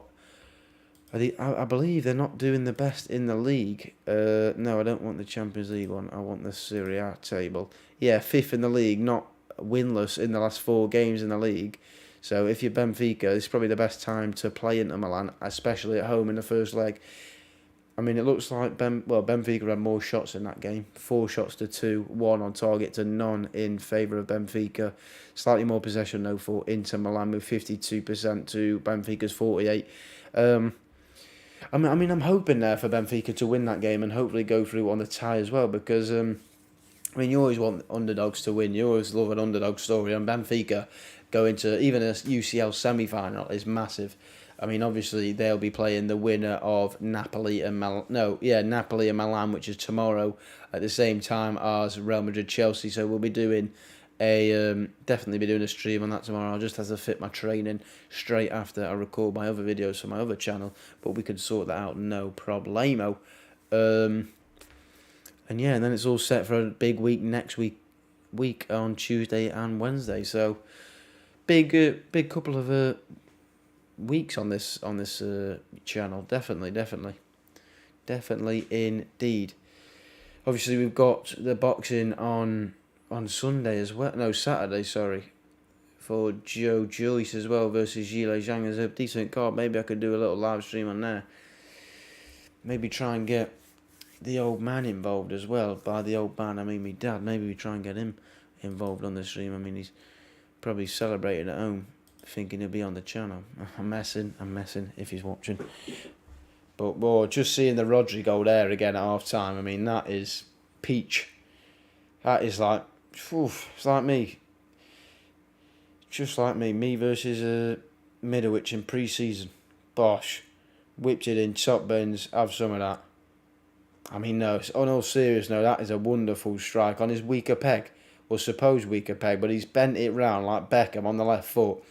I believe they're not doing the best in the league. No, I don't want the Champions League one. I want the Serie A table. Yeah, 5th in the league, not winless in the last 4 games in the league. So if you're Benfica, it's probably the best time to play Inter Milan, especially at home in the first leg. I mean, it looks like Benfica had more shots in that game. 4 shots to 2, 1 on target to none in favour of Benfica. Slightly more possession though for Inter Milan with 52% to Benfica's 48%. I mean, I'm hoping there for Benfica to win that game and hopefully go through on the tie as well because, I mean, you always want underdogs to win. You always love an underdog story. And Benfica going to even a UCL semi-final is massive. I mean, obviously, they'll be playing the winner of Napoli and Milan, which is tomorrow at the same time as Real Madrid-Chelsea. So we'll be doing definitely be doing a stream on that tomorrow. I'll just have to fit my training straight after I record my other videos for my other channel, but we can sort that out, no problemo. And yeah, and then it's all set for a big week next week on Tuesday and Wednesday. So big couple of weeks on this channel. Definitely indeed. Obviously, we've got the boxing on Sunday as well. No, Saturday, sorry. For Joe Joyce as well versus Yile Zhang. There's a decent card. Maybe I could do a little live stream on there. Maybe try and get the old man involved as well. By the old man, I mean my dad. Maybe we try and get him involved on the stream. I mean, he's probably celebrating at home, thinking he'll be on the channel. I'm messing if he's watching. But just seeing the Rodri goal there again at half time, I mean, that is peach. That is like, it's like me. Just like me versus Middlewich in pre-season. Bosh. Whipped it in, top bins, have some of that. I mean, no, on all serious, no, that is a wonderful strike on his weaker peg, or supposed weaker peg, but he's bent it round like Beckham on the left foot.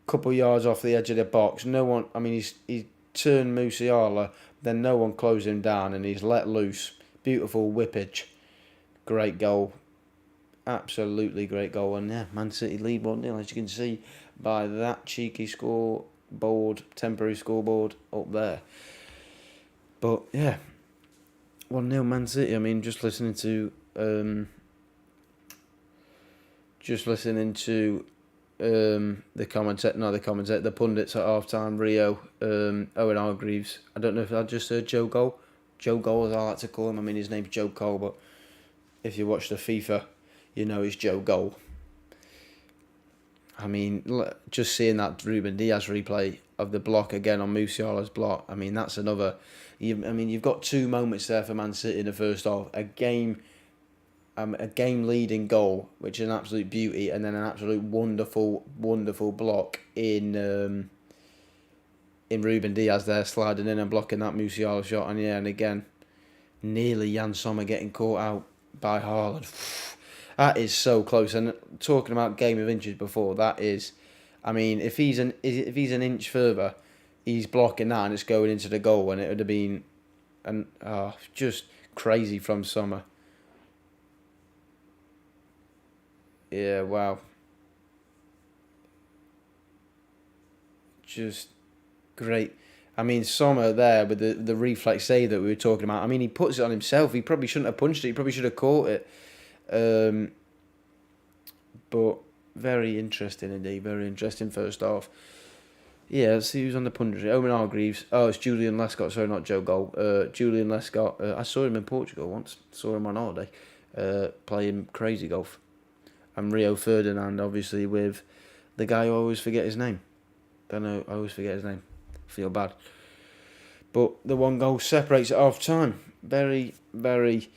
Couple yards off the edge of the box. No one, I mean, he's turned Musiala, then no one closed him down, and he's let loose. Beautiful whippage. Great goal. Absolutely great goal. And yeah, Man City lead 1-0, as you can see by that cheeky temporary scoreboard up there. But yeah, 1-0 Man City. I mean, just listening to the pundits at half time, Rio, Owen Hargreaves. I don't know if I just heard Joe Cole. Joe Cole, as I like to call him. I mean, his name's Joe Cole, but if you watch the FIFA, you know it's Joe Cole. I mean, just seeing that Ruben Diaz replay of the block again on Musiala's block, I mean, that's another... you've got 2 moments there for Man City in the first half. A game-leading goal, which is an absolute beauty, and then an absolute wonderful block in Ruben Diaz there, sliding in and blocking that Musiala shot. And yeah, and again, nearly Jan Sommer getting caught out by Haaland. That is so close. And talking about game of inches before, that is, I mean, if he's an inch further, he's blocking that and it's going into the goal, and it would have been just crazy from Sommer. Yeah, wow. Just great. I mean, Sommer there with the reflex save that we were talking about. I mean, he puts it on himself. He probably shouldn't have punched it. He probably should have caught it. But very interesting indeed. Very interesting first half. Yeah, let's see who's on the punditry. Owen Hargreaves. Oh, it's Julian Lescott. Sorry, not Joe Cole. Julian Lescott. I saw him in Portugal once. Saw him on holiday. Playing crazy golf. And Rio Ferdinand, obviously, with the guy who I always forget his name. I always forget his name. Feel bad. But the 1 goal separates at half time. Very, very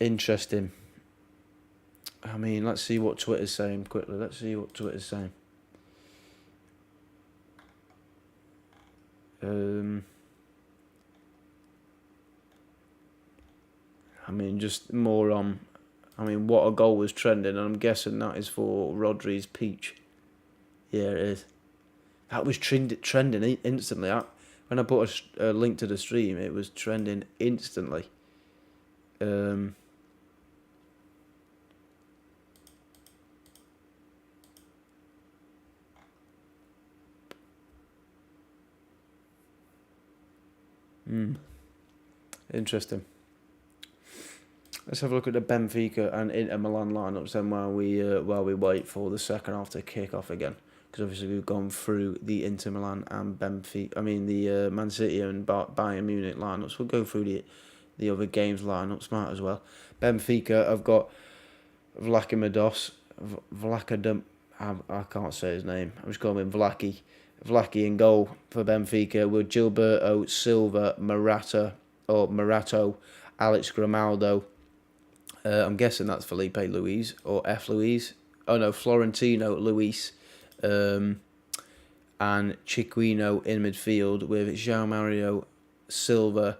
interesting. I mean, let's see what Twitter's saying quickly. I mean, just more on. I mean, what a goal was trending, and I'm guessing that is for Rodri's peach. Yeah, it is. That was trending instantly. When I put a link to the stream, it was trending instantly. Interesting. Let's have a look at the Benfica and Inter Milan lineups then while we wait for the second half to kick off again. Because obviously we've gone through the Inter Milan and Benfica. I mean the Man City and Bayern Munich lineups. We'll go through the other games lineups, might as well. Benfica, I've got Vlachimidos, Vlachadum. I can't say his name. I'm just calling him Vlacky. Vlacky in goal for Benfica with Gilberto Silva, Marato, Alex Grimaldo. I'm guessing that's Felipe Luis or F. Luis. Oh no, Florentino Luis. And Chiquinho in midfield with João Mario Silva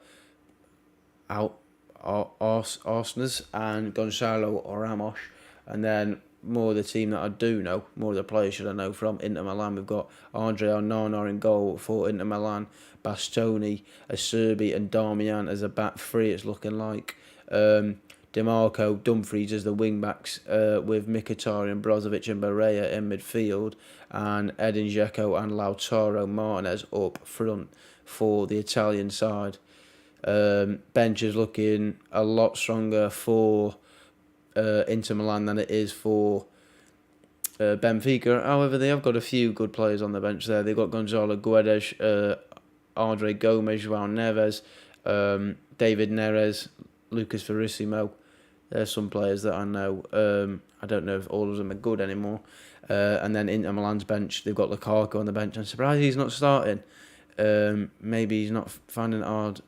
out Arsenal and Gonzalo Ramos. And then more of the team that I do know, more of the players should I know from Inter Milan. We've got Andre Onana in goal for Inter Milan, Bastoni, Acerbi and Darmian as a back three, it's looking like. DeMarco, Dumfries as the wing backs with Mkhitaryan, Brozovic and Barella in midfield, and Edin Dzeko and Lautaro Martinez up front for the Italian side. Bench is looking a lot stronger for Inter Milan than it is for Benfica. However, they have got a few good players on the bench there. They've got Gonzalo Guedes, Andre Gomes, João Neves, David Neres, Lucas Verissimo. There's some players that I know. I don't know if all of them are good anymore. And then Inter Milan's bench, they've got Lukaku on the bench. I'm surprised he's not starting. Maybe he's not finding it hard.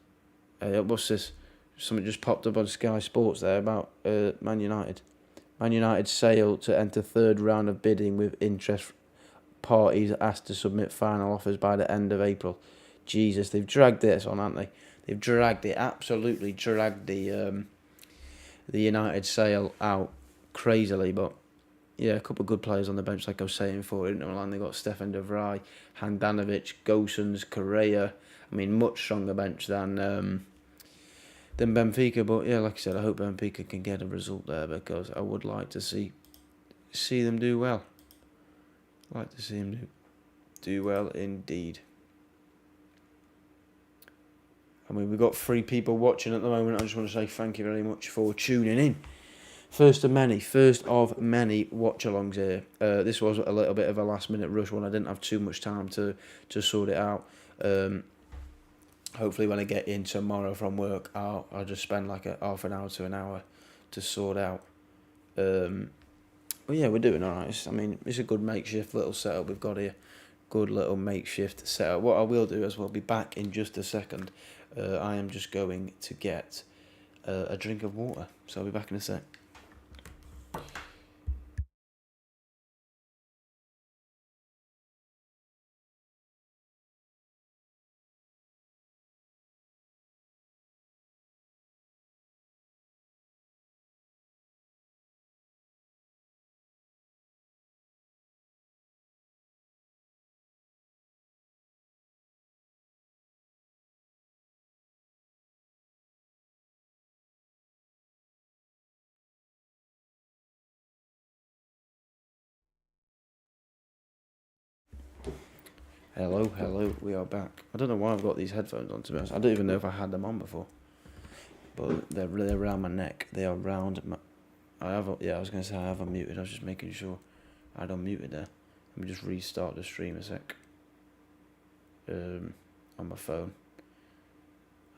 What's this? Something just popped up on Sky Sports there about Man United. Man United's sale to enter third round of bidding with interest parties asked to submit final offers by the end of April. Jesus, they've dragged this on, haven't they? They've absolutely dragged the United sale out crazily. But yeah, a couple of good players on the bench, like I was saying, for Inter Milan. They've got Stefan de Vrij, Handanovic, Gosens, Correa. I mean, much stronger bench than Benfica. But yeah, like I said, I hope Benfica can get a result there because I would like to see them do well. Like to see them do well indeed. I mean, we've got 3 people watching at the moment. I just want to say thank you very much for tuning in. First of many watch-alongs here. This was a little bit of a last-minute rush one. I didn't have too much time to sort it out. Hopefully when I get in tomorrow from work, I'll just spend like a half an hour to an hour to sort out. But yeah, we're doing all right. It's a good makeshift little setup we've got here. Good little makeshift setup. What I will do is we'll be back in just a second. I am just going to get a drink of water. So I'll be back in a sec. Hello, we are back. I don't know why I've got these headphones on, to be honest. I don't even know if I had them on before. But they're around my neck. They are round my... I was going to say I have unmuted. I was just making sure I had unmuted there. Let me just restart the stream a sec. On my phone.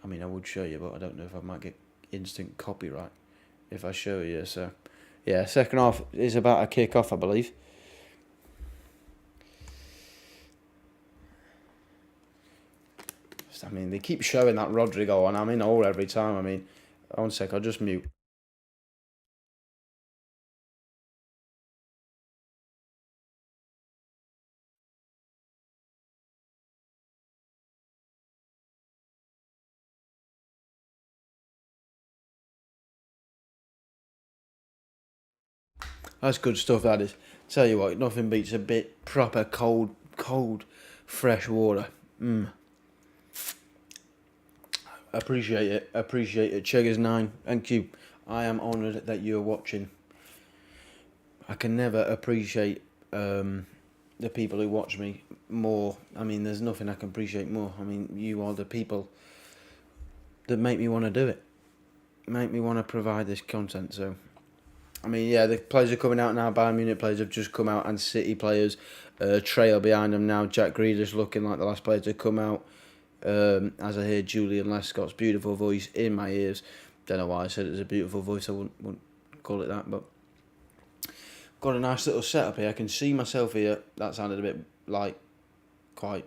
I mean, I would show you, but I don't know if I might get instant copyright if I show you. So, yeah, second half is about to kick off, I believe. I mean, they keep showing that Rodrigo on. I'm in all every time. I mean, one sec, I'll just mute. That's good stuff, that is. Tell you what, nothing beats a bit proper cold, fresh water. Appreciate it. Cheggers9, thank you. I am honoured that you're watching. I can never appreciate the people who watch me more. I mean, there's nothing I can appreciate more. I mean, you are the people that make me want to do it. Make me want to provide this content. So, I mean, yeah, the players are coming out now. Bayern Munich players have just come out, and City players trail behind them now. Jack Grealish looking like the last player to come out. As I hear Julian Lescott's beautiful voice in my ears. Don't know why I said it was a beautiful voice. I wouldn't call it that, but got a nice little setup here. I can see myself here. That sounded a bit like quite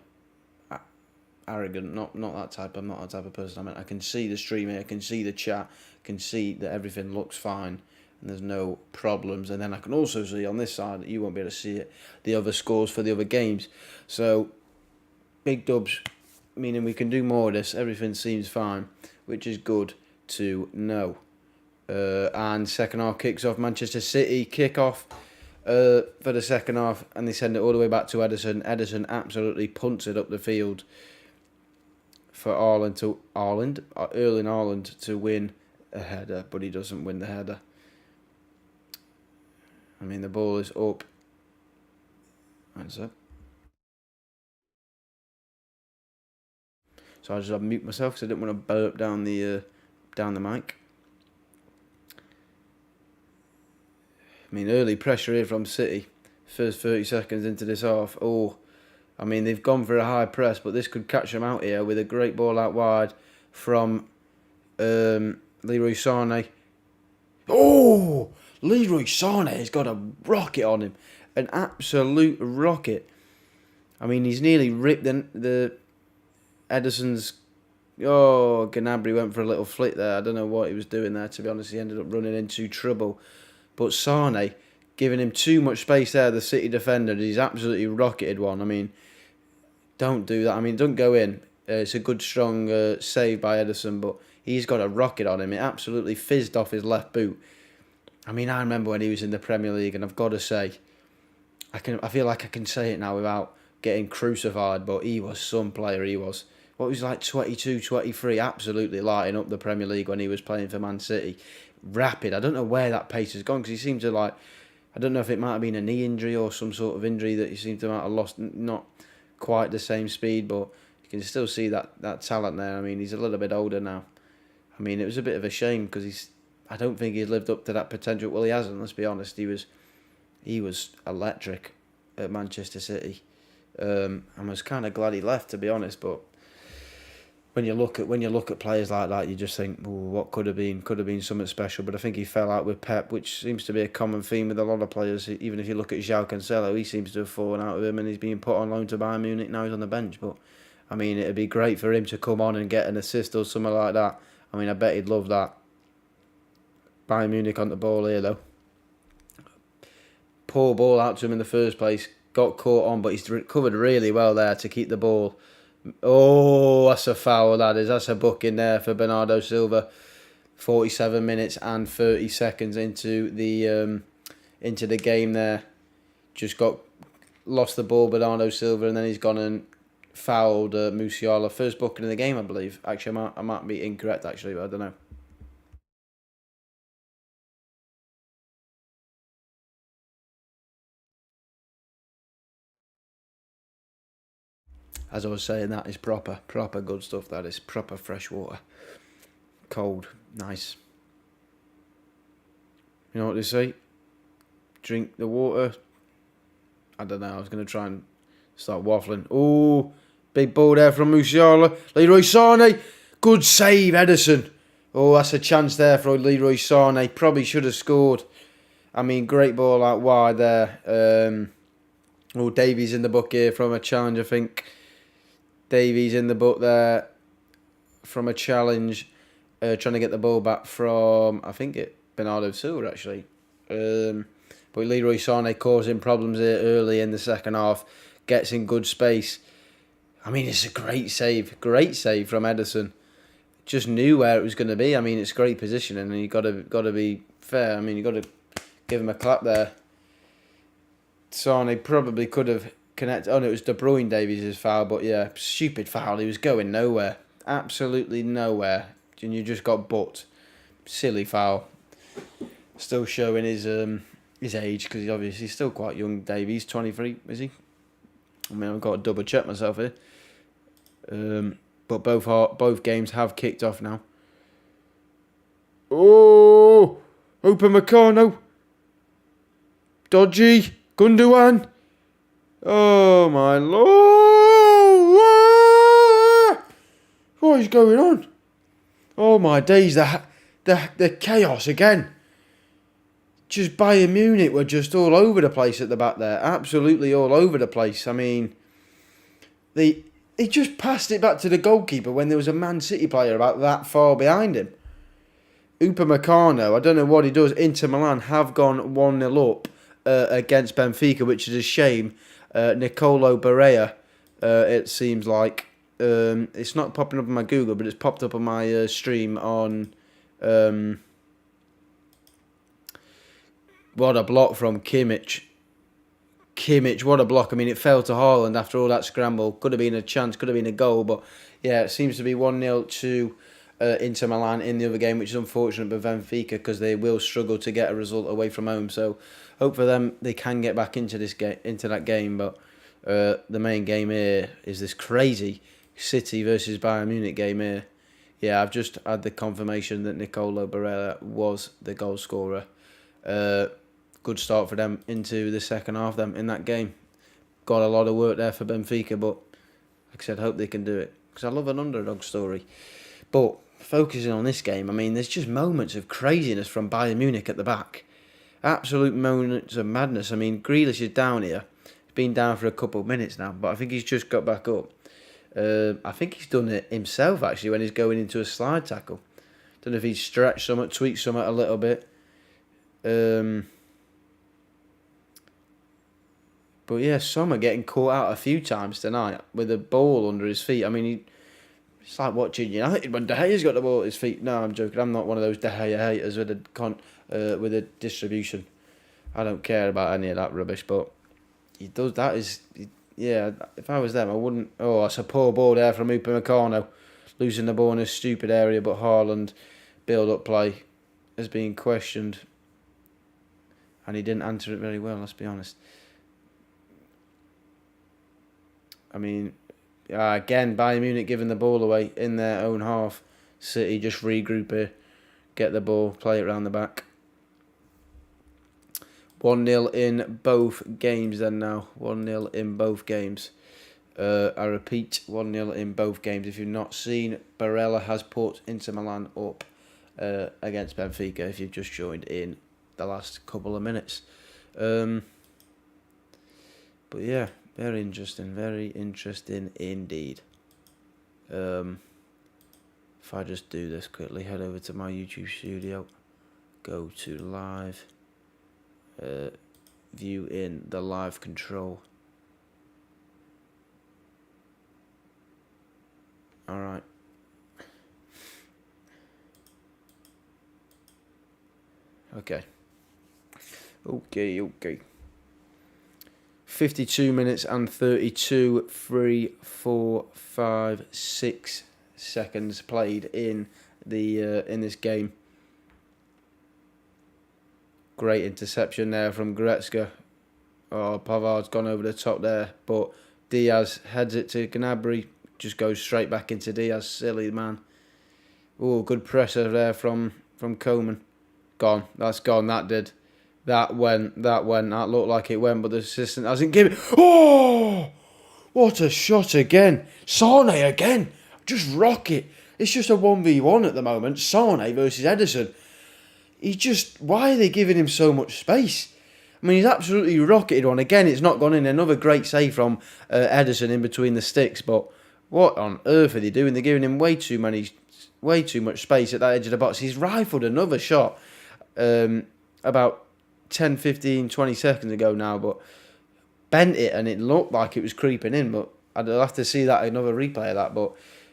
arrogant. Not that type. I'm not that type of person. I mean, I can see the stream here. I can see the chat. I can see that everything looks fine and there's no problems. And then I can also see on this side, you won't be able to see it, the other scores for the other games. So big dubs, meaning we can do more of this. Everything seems fine, which is good to know. And second half kicks off. Manchester City kick off for the second half, and they send it all the way back to Ederson. Ederson absolutely punts it up the field for Erling Haaland to win a header, but he doesn't win the header. I mean, the ball is up. That's it. So I just mute myself because I didn't want to burp down the mic. I mean, early pressure here from City. First 30 seconds into this half. Oh, I mean, they've gone for a high press, but this could catch them out here with a great ball out wide from Leroy Sané. Oh, Leroy Sané has got a rocket on him. An absolute rocket. I mean, he's nearly ripped the Ederson's... Oh, Gnabry went for a little flick there. I don't know what he was doing there, to be honest. He ended up running into trouble. But Sané, giving him too much space there, the City defender, he's absolutely rocketed one. I mean, don't do that. I mean, don't go in. It's a good, strong save by Ederson, but he's got a rocket on him. It absolutely fizzed off his left boot. I mean, I remember when he was in the Premier League, and I've got to say, I feel like I can say it now without getting crucified, but he was some player, he was. What was like 22, 23, absolutely lighting up the Premier League when he was playing for Man City. Rapid. I don't know where that pace has gone, because he seemed to I don't know if it might have been a knee injury or some sort of injury that he seemed to have lost, not quite the same speed, but you can still see that talent there. I mean, he's a little bit older now. I mean, it was a bit of a shame because I don't think he's lived up to that potential. Well, he hasn't, let's be honest. He was electric at Manchester City. I was kind of glad he left, to be honest, but when you look at players like that, you just think, oh, what could have been something special. But I think he fell out with Pep, which seems to be a common theme with a lot of players. Even if you look at João Cancelo, he seems to have fallen out with him, and he's being put on loan to Bayern Munich. Now he's on the bench. But I mean, it'd be great for him to come on and get an assist or something like that. I mean, I bet he'd love that. Bayern Munich on the ball here, though. Poor ball out to him in the first place. Got caught on, but he's recovered really well there to keep the ball. Oh, that's a foul, that is. That's a booking there for Bernardo Silva. 47 minutes and 30 seconds into the game there. Just lost the ball, Bernardo Silva, and then he's gone and fouled Musiala. First booking in the game, I believe. Actually, I might be incorrect, actually, but I don't know. As I was saying, that is proper good stuff. That is proper fresh water. Cold, nice. You know what they say? Drink the water. I don't know, I was going to try and start waffling. Oh, big ball there from Musiala. Leroy Sané. Good save, Ederson. Oh, that's a chance there for Leroy Sané. Probably should have scored. I mean, great ball out wide there. Davies in the book here from a challenge, I think. Davies in the book there from a challenge, trying to get the ball back from, I think Bernardo Silva, actually. But Leroy Sané causing problems here early in the second half, gets in good space. I mean, it's a great save from Ederson. Just knew where it was going to be. I mean, it's great positioning, and you got to be fair. I mean, you got to give him a clap there. Sane probably could have connected. Oh no, it was De Bruyne Davies' foul, but yeah, stupid foul. He was going nowhere, absolutely nowhere, and you just got butt. Silly foul. Still showing his age because he's obviously still quite young. Davies, 23, is he? I mean, I've got to double check myself here. But both games have kicked off now. Oh, Upamecano. Dodgy. Gundogan. Oh my lord! What is going on? Oh my days, the chaos again. Just Bayern Munich were just all over the place at the back there. Absolutely all over the place. I mean, he just passed it back to the goalkeeper when there was a Man City player about that far behind him. Upamecano, I don't know what he does. Inter Milan have gone 1-0 up against Benfica, which is a shame. Nicolo Barella, it seems like. It's not popping up on my Google, but it's popped up on my stream on... what a block from Kimmich. Kimmich, what a block. I mean, it fell to Haaland after all that scramble. Could have been a chance, could have been a goal, but yeah, it seems to be 1-0 to Inter Milan in the other game, which is unfortunate for Benfica because they will struggle to get a result away from home. So hope for them they can get back into that game. But the main game here is this crazy City versus Bayern Munich game here. Yeah, I've just had the confirmation that Nicolo Barella was the goal scorer. Good start for them into the second half them in that game. Got a lot of work there for Benfica, but like I said, hope they can do it because I love an underdog story. But focusing on this game, I mean, there's just moments of craziness from Bayern Munich at the back. Absolute moments of madness. I mean, Grealish is down here. He's been down for a couple of minutes now, but I think he's just got back up. I think he's done it himself, actually, when he's going into a slide tackle. Don't know if he's stretched something, tweaked something a little bit. But yeah, Sommer getting caught out a few times tonight with a ball under his feet. I mean, it's like watching United when De Gea's got the ball at his feet. No, I'm joking. I'm not one of those De Gea haters with a distribution. I don't care about any of that rubbish, but he does. That is, yeah. If I was them, I wouldn't. Oh, that's a poor ball there from Upamecano, losing the ball in a stupid area. But Haaland build-up play has been questioned, and he didn't answer it very well. Let's be honest. I mean, again, Bayern Munich giving the ball away in their own half. City just regroup here, get the ball, play it around the back. 1-0 in both games then now. 1-0 in both games. I repeat, 1-0 in both games. If you've not seen, Barella has put Inter Milan up against Benfica if you've just joined in the last couple of minutes. But yeah. Very interesting indeed. If I just do this quickly, head over to my YouTube studio, go to live, view in the live control. Alright. Okay. 52 minutes and 32, 3, 4, 5, 6 seconds played in this game. Great interception there from Goretzka. Oh, Pavard's gone over the top there, but Diaz heads it to Gnabry, just goes straight back into Diaz. Silly man. Oh, good pressure there from Coman. Gone. That's gone. That did. That went. That looked like it went, but the assistant hasn't given it. Oh! What a shot again. Sane again. Just rocket. It's just a 1v1 at the moment. Sane versus Ederson. Why are they giving him so much space? I mean, he's absolutely rocketed one. Again, it's not gone in. Another great save from Ederson in between the sticks, but what on earth are they doing? They're giving him way too much space at that edge of the box. He's rifled another shot about 10, 15, 20 seconds ago now, but bent it and it looked like it was creeping in, but I'd have to see another replay of that. But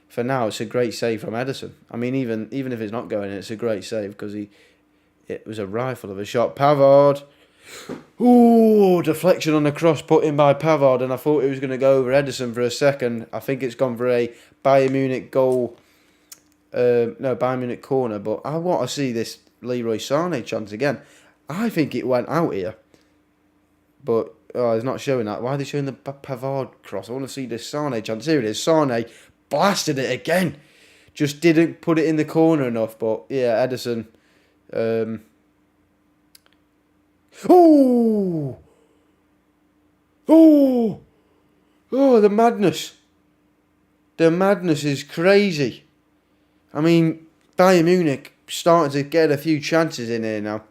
for now, it's a great save from Ederson. I mean, even if it's not going in, it's a great save because it was a rifle of a shot. Pavard, Ooh, deflection on the cross put in by Pavard, and I thought it was going to go over Ederson for a second. I think it's gone for a Bayern Munich goal. No, Bayern Munich corner, but I want to see this Leroy Sané chance again. I think it went out here, but it's not showing that. Why are they showing the Pavard cross? I want to see this Sané chance. Here it is. Sané blasted it again. Just didn't put it in the corner enough, but yeah, Ederson. Oh! Oh! Oh, the madness. The madness is crazy. I mean, Bayern Munich starting to get a few chances in here now.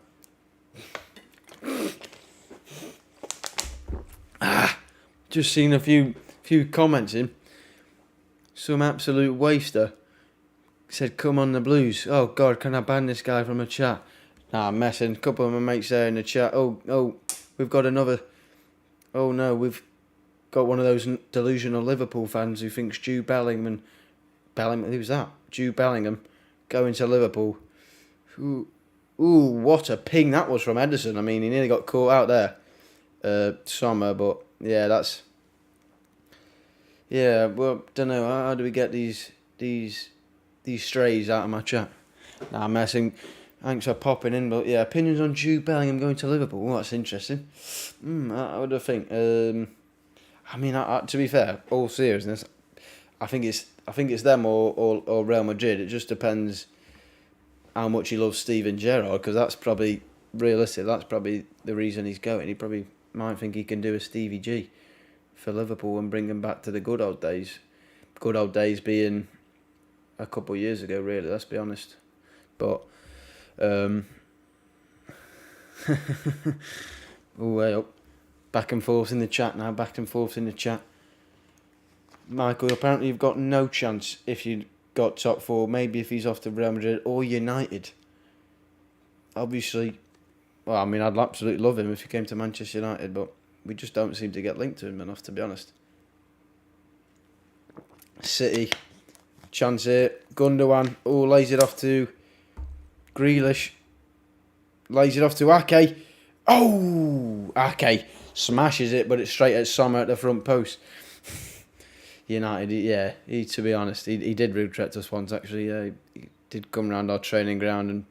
Just seen a few comments in. Some absolute waster said, "Come on the Blues." Oh God, can I ban this guy from a chat? Nah, I'm messing. A couple of my mates there in the chat. Oh, we've got another. Oh no, we've got one of those delusional Liverpool fans who thinks Jude Bellingham. Who's that? Jude Bellingham going to Liverpool. Ooh, what a ping that was from Ederson. I mean, he nearly got caught out there. Sommer, but yeah, that's. Yeah, well, don't know. How do we get these strays out of my chat? Nah, I'm messing. Thanks for popping in, but yeah, opinions on Jude Bellingham going to Liverpool. Well, that's interesting. I would have think. I mean, to be fair, all seriousness, I think it's them or Real Madrid. It just depends how much he loves Steven Gerrard, because that's probably realistic. That's probably the reason he's going. He probably might think he can do a Stevie G for Liverpool and bring him back to the good old days. Good old days being a couple of years ago, really. Let's be honest. But way up. Back and forth in the chat now. Back and forth in the chat. Michael, apparently you've got no chance if you got top four. Maybe if he's off to Real Madrid or United. Obviously, well, I mean, I'd absolutely love him if he came to Manchester United, but we just don't seem to get linked to him enough, to be honest. City, chance here. Gundogan, lays it off to Grealish. Lays it off to Ake. Oh, Ake smashes it, but it's straight at Sommer at the front post. United, yeah, to be honest, he did regret us once, actually. Yeah, he did come round our training ground and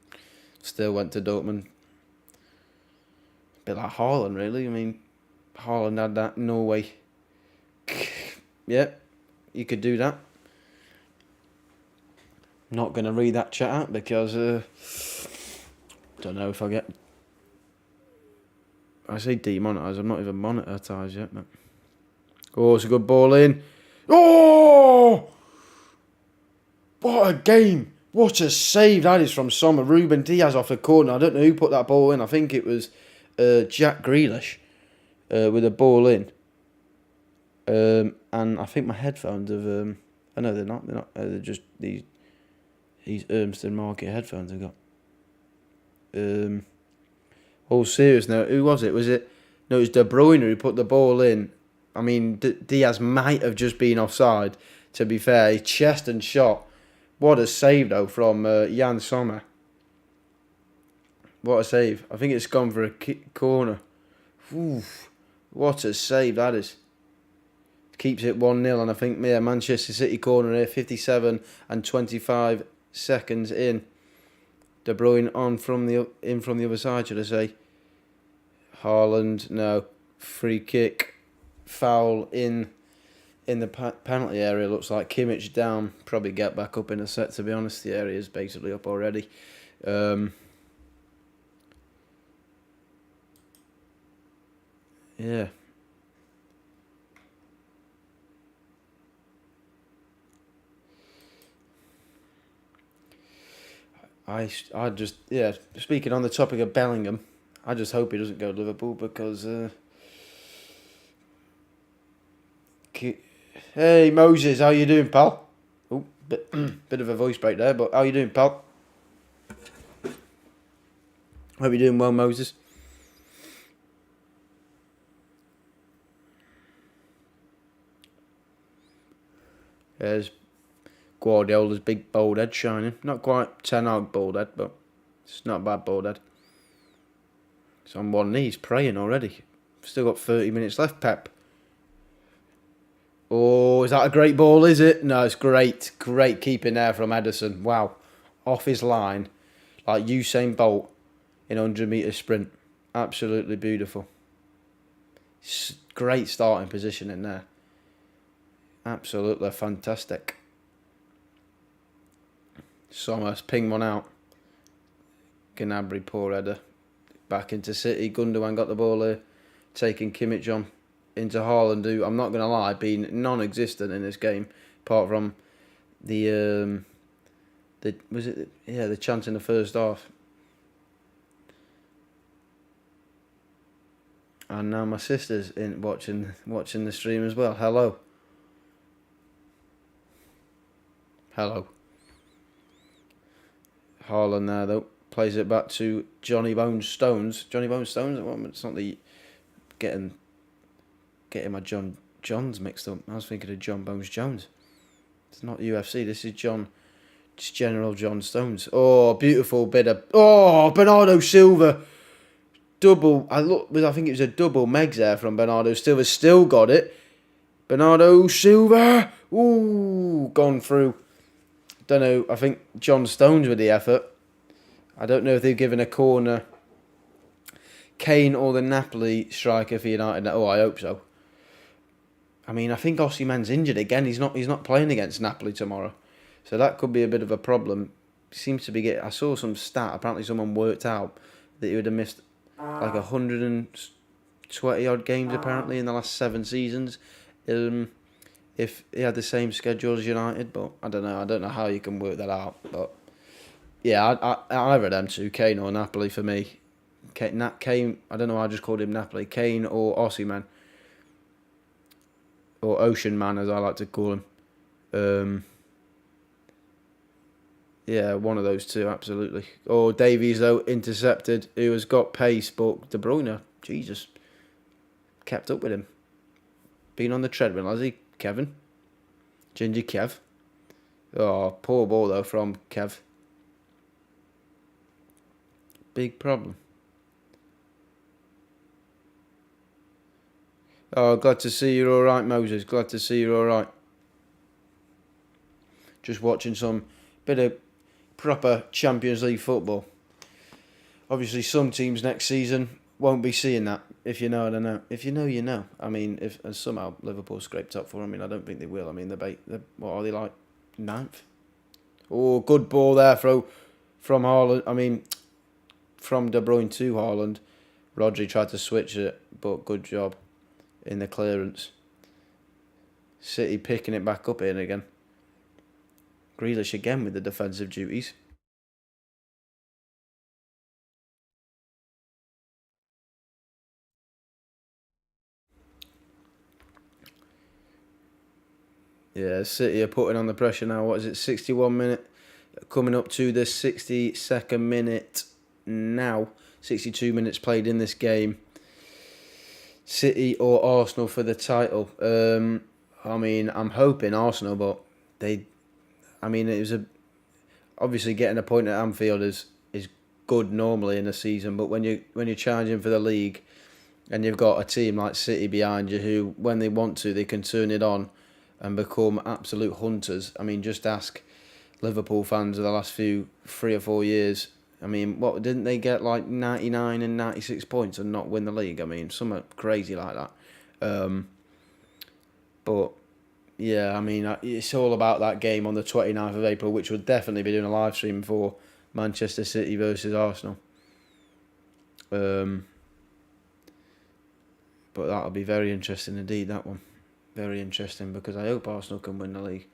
still went to Dortmund. A bit like Haaland, really. I mean, Haaland had that Norway. Yeah, you could do that. Not going to read that chat out because don't know if I get. I say demonetised. I'm not even monetised yet. But it's a good ball in. Oh! What a game! What a save that is from Sommer. Ruben Diaz off the corner. I don't know who put that ball in. I think it was Jack Grealish with a ball in. And I think my headphones have. I know they're not. They're just these Ermston Market headphones I've got. All serious now. Who was it? No, it was De Bruyne who put the ball in. I mean, Diaz might have just been offside, to be fair. He chest and shot. What a save, though, from Jan Sommer. What a save. I think it's gone for a corner. Oof, what a save that is. Keeps it 1-0, and I think, yeah, Manchester City corner here, 57 and 25 seconds in. De Bruyne in from the other side, should I say. Haaland, no. Free kick. Foul in the penalty area. Looks like Kimmich down. Probably get back up in a set, to be honest. The area is basically up already. Yeah. I just, yeah, speaking on the topic of Bellingham, I just hope he doesn't go to Liverpool because hey Moses, how you doing, pal? Oh, bit of a voice break there, but how you doing, pal? Hope you're doing well, Moses. There's Guardiola's big bald head shining. Not quite Ten Hag bald head, but it's not a bad bald head. He's on one knee, he's praying already. Still got 30 minutes left, Pep. Oh, is that a great ball, is it? No, it's great. Great keeping there from Ederson. Wow. Off his line, like Usain Bolt in 100-metre sprint. Absolutely beautiful. Great starting position in there. Absolutely fantastic. Sommer's ping one out. Gnabry, poor header. Back into City. Gundogan got the ball here. Taking Kimmich on into Haaland, who, I'm not going to lie, been non-existent in this game. Apart from the chance in the first half. And now my sister's in watching the stream as well. Hello. Haaland there though plays it back to Johnny Bones Stones. Johnny Bones Stones. It's not the getting my Johns mixed up. I was thinking of John Bones Jones. It's not UFC. This is General John Stones. Oh, beautiful bit of Bernardo Silva. Double. I think it was a double Megs there from Bernardo Silva. Still got it. Bernardo Silva. Ooh, gone through. Don't know. I think John Stones with the effort. I don't know if they've given a corner. Kane or the Napoli striker for United. Oh, I hope so. I mean, I think Osimhen's injured again. He's not playing against Napoli tomorrow, so that could be a bit of a problem. Seems to be getting. I saw some stat. Apparently, someone worked out that he would have missed like 120 odd games apparently in the last 7 seasons. If he had the same schedule as United, but I don't know how you can work that out. But yeah, either of them two, Kane or Napoli for me. Kane, I don't know why I just called him Napoli. Kane or Osimhen. Or Ocean Man, as I like to call him. Yeah, one of those two, absolutely. Or Davies, though, intercepted, who has got pace, but De Bruyne, Jesus, kept up with him. Been on the treadmill, has he, Kevin? Ginger Kev. Oh, poor ball, though, from Kev. Big problem. Oh, glad to see you're all right, Moses. Glad to see you're all right. Just watching some bit of proper Champions League football. Obviously, some teams next season won't be seeing that. If you know, I don't know. If you know, you know. I mean, if somehow Liverpool scraped up for them, I mean, I don't think they will. I mean, what are they like? 9th? Oh, good ball there from Haaland. I mean, from De Bruyne to Haaland. Rodri tried to switch it, but good job in the clearance. City picking it back up in again. Grealish again with the defensive duties. Yeah, City are putting on the pressure now. What is it, 61 minute? Coming up to the 62nd minute now. 62 minutes played in this game. City or Arsenal for the title? I mean, I'm hoping Arsenal, but it was obviously getting a point at Anfield is good normally in a season, but when you're challenging for the league and you've got a team like City behind you who, when they want to, they can turn it on and become absolute hunters. I mean, just ask Liverpool fans of the last 3 or 4 years. I mean, what, didn't they get like 99 and 96 points and not win the league? I mean, something crazy like that. But yeah, I mean, it's all about that game on the 29th of April, which we'll definitely be doing a live stream for, Manchester City versus Arsenal. But that'll be very interesting indeed, that one. Very interesting, because I hope Arsenal can win the league.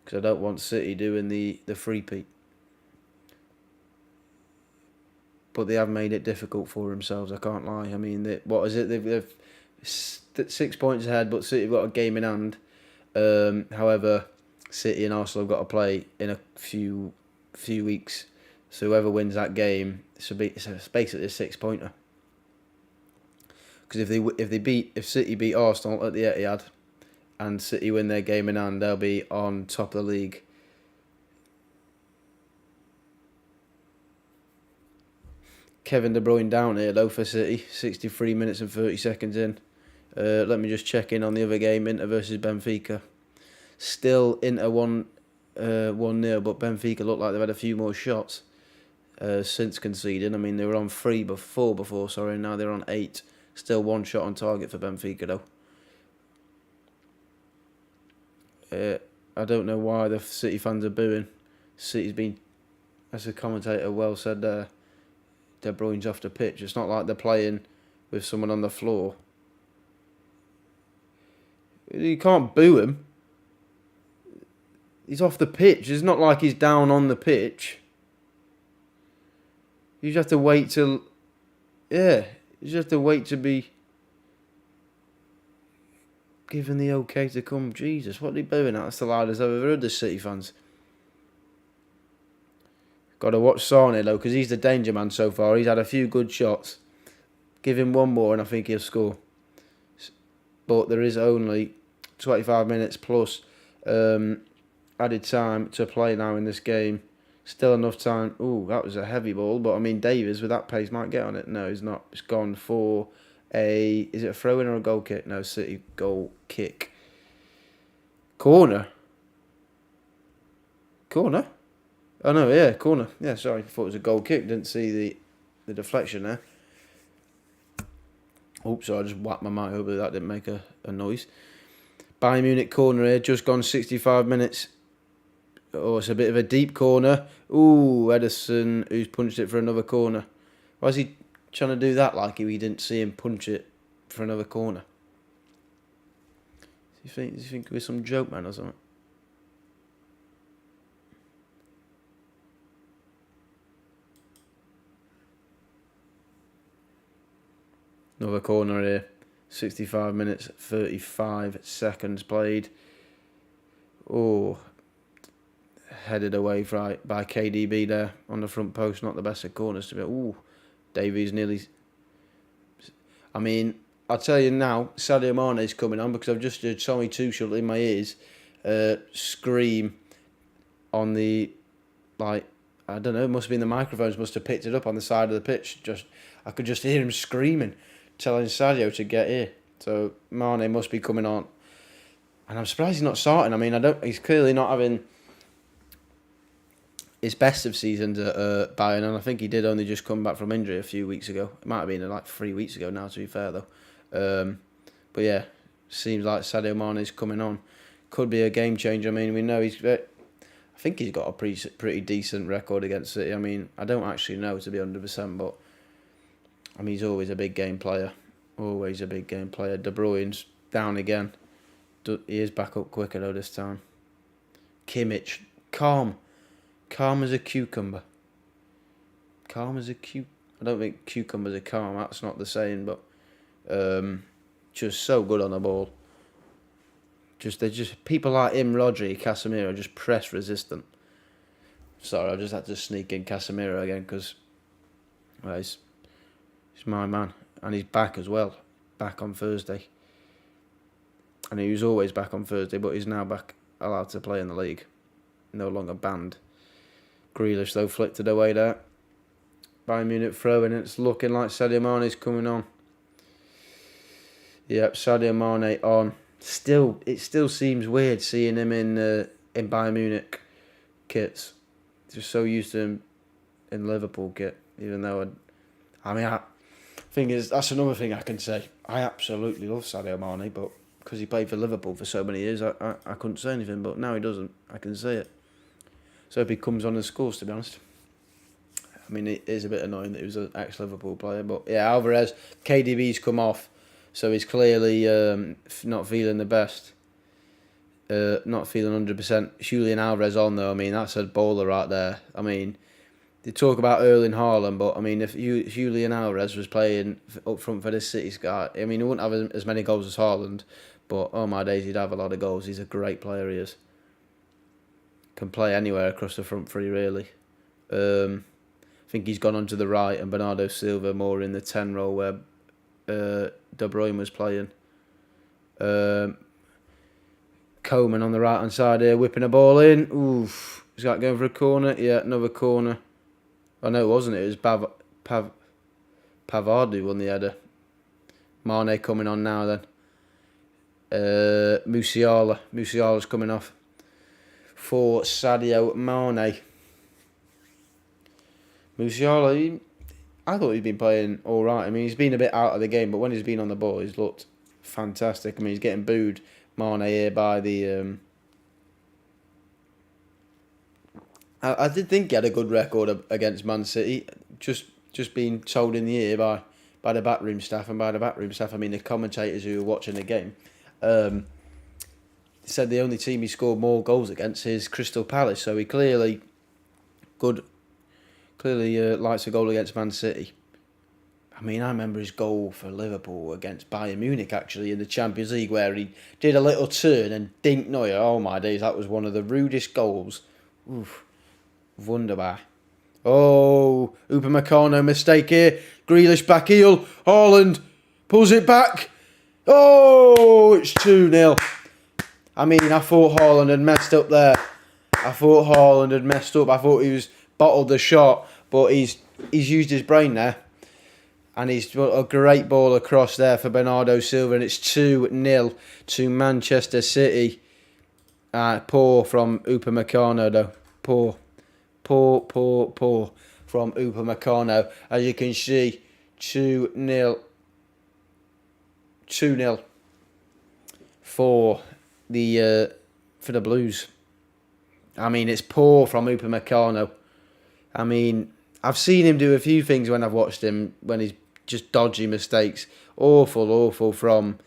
Because I don't want City doing the three-peat. But they have made it difficult for themselves, I can't lie. I mean, what is it? They've 6 points ahead, but City have got a game in hand. However, City and Arsenal have got to play in a few weeks. So whoever wins that game, it's basically a 6-pointer. Because if City beat Arsenal at the Etihad, and City win their game in hand, they'll be on top of the league. Kevin De Bruyne down here though for City. 63 minutes and 30 seconds in. Let me just check in on the other game, Inter versus Benfica. Still Inter 1-0, but Benfica look like they've had a few more shots since conceding. I mean, they were on 3 before, now they're on 8. Still 1 shot on target for Benfica though. I don't know why the City fans are booing. City's been, as the commentator well said there, De Bruyne's off the pitch. It's not like they're playing with someone on the floor. You can't boo him. He's off the pitch. It's not like he's down on the pitch. You just have to wait till... Yeah, you just have to wait to be given the okay to come. Jesus, what are they booing at? That's the loudest I've ever heard the City fans. Got to watch Sane though, because he's the danger man so far. He's had a few good shots. Give him one more and I think he'll score. But there is only 25 minutes plus added time to play now in this game. Still enough time. Ooh, that was a heavy ball. But I mean, Davies with that pace might get on it. No, he's not. It's gone for a... Is it a throw-in or a goal kick? No, City goal kick. Corner. Corner? Oh no, yeah, corner. Yeah, sorry, I thought it was a goal kick. Didn't see the deflection there. Oops, sorry, I just whacked my mic. Hopefully that didn't make a noise. Bayern Munich corner here, just gone 65 minutes. Oh, it's a bit of a deep corner. Ooh, Edison, who's punched it for another corner. Why is he trying to do that like we didn't see him punch it for another corner? Do you think it was some joke, man, or something? Another corner here. 65 minutes, 35 seconds played. Oh, headed away by KDB there on the front post. Not the best of corners to be. Ooh, Davies nearly... I mean, I'll tell you now, Sadio Mane's coming on because I've just heard Tommy Tuchel in my ears scream on the... Like, I don't know, it must have been the microphones, must have picked it up on the side of the pitch. I could just hear him screaming, telling Sadio to get here. So Mane must be coming on. And I'm surprised he's not starting. I mean, he's clearly not having his best of seasons at Bayern, and I think he did only just come back from injury a few weeks ago. It might have been like 3 weeks ago now, to be fair, though. But yeah, seems like Sadio Mane's coming on. Could be a game changer. I mean, we know I think he's got a pretty decent record against City. I mean, I don't actually know to be 100%, but I mean, he's always a big game player. Always a big game player. De Bruyne's down again. He is back up quicker, though, this time. Kimmich, calm. Calm as a cucumber. Calm as a I don't think cucumbers are calm. That's not the saying, but just so good on the ball. They're just people like him, Rodri, Casemiro, just press resistant. Sorry, I just had to sneak in Casemiro again because he's my man, and he's back as well. Back on Thursday. And he was always back on Thursday, but he's now back allowed to play in the league. No longer banned. Grealish, though, flicked it away there. Bayern Munich throwing, and it's looking like Sadio Mane's coming on. Yep, Sadio Mane on. It still seems weird seeing him in Bayern Munich kits. Just so used to him in Liverpool kit, even though that's another thing I can say. I absolutely love Sadio Mane, but because he played for Liverpool for so many years, I couldn't say anything. But now he doesn't. I can say it. So if he comes on and scores, to be honest. I mean, it is a bit annoying that he was an ex-Liverpool player. But yeah, Alvarez, KDB's come off. So he's clearly not feeling the best. Not feeling 100%. Julian Alvarez on, though. I mean, that's a bowler right there. I mean, they talk about Erling Haaland, but I mean, if Julian Alvarez was playing up front for this City side, I mean, he wouldn't have as many goals as Haaland. But, oh my days, he'd have a lot of goals. He's a great player, he is. Can play anywhere across the front three, really. I think he's gone on to the right, and Bernardo Silva more in the 10 role where De Bruyne was playing. Coman on the right hand side here, whipping a ball in. Oof. Is that going for a corner? Yeah, another corner. Oh no, it wasn't. It was Pavard who won the header. Mane coming on now then. Musiala's coming off for Sadio Mane. Musiala, I thought he'd been playing all right. I mean, he's been a bit out of the game, but when he's been on the ball, he's looked fantastic. I mean, he's getting booed, Mane, here by the... I did think he had a good record against Man City, just being told in the ear by the backroom staff, and by the backroom staff I mean the commentators who were watching the game. Said the only team he scored more goals against is Crystal Palace, so he clearly likes a goal against Man City. I mean, I remember his goal for Liverpool against Bayern Munich actually in the Champions League, where he did a little turn and dinked Neuer. Oh my days, that was one of the rudest goals. Oof. Wunderbar. Oh, Upamecano mistake here. Grealish back heel. Haaland pulls it back. Oh, it's 2-0. I mean, I thought Haaland had messed up there. I thought he was bottled the shot, but he's used his brain there. And he's put a great ball across there for Bernardo Silva, and it's 2-0 to Manchester City. Poor from Upamecano though. Poor from Upamecano. As you can see, 2-0 for the Blues. I mean, it's poor from Upamecano. I mean, I've seen him do a few things when I've watched him, when he's just dodgy mistakes. Awful from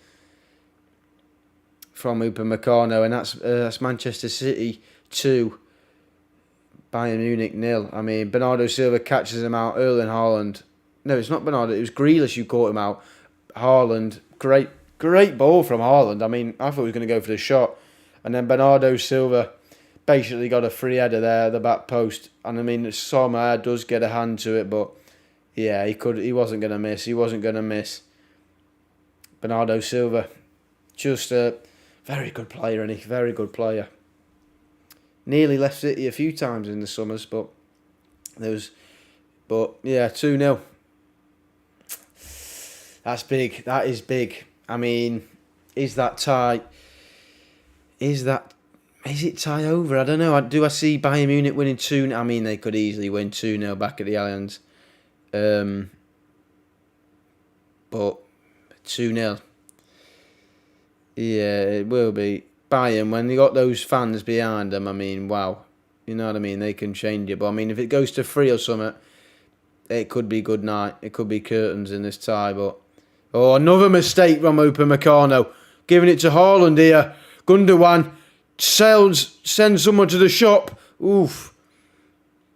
Upamecano, and that's Manchester City 2. Bayern Munich 0. I mean, Bernardo Silva catches him out. Erling Haaland. No, it's not Bernardo. It was Grealish who caught him out. Haaland. Great ball from Haaland. I mean, I thought he was going to go for the shot. And then Bernardo Silva basically got a free header there at the back post. And I mean, Sommer does get a hand to it, but yeah, he wasn't going to miss. Bernardo Silva. Just a very good player, and very good player. Nearly left City a few times in the summers, but yeah, 2-0. That's big. That is big. I mean, is it tie over? I don't know. Do I see Bayern Munich winning 2-0? I mean, they could easily win 2-0 back at the Allianz. But 2-0. Yeah, it will be. Bayern, when they got those fans behind them, I mean, wow. You know what I mean? They can change it. But I mean, if it goes to 3 or something, it could be good night. It could be curtains in this tie. But another mistake from Upamecano. Giving it to Haaland here. Gundogan sends someone to the shop. Oof.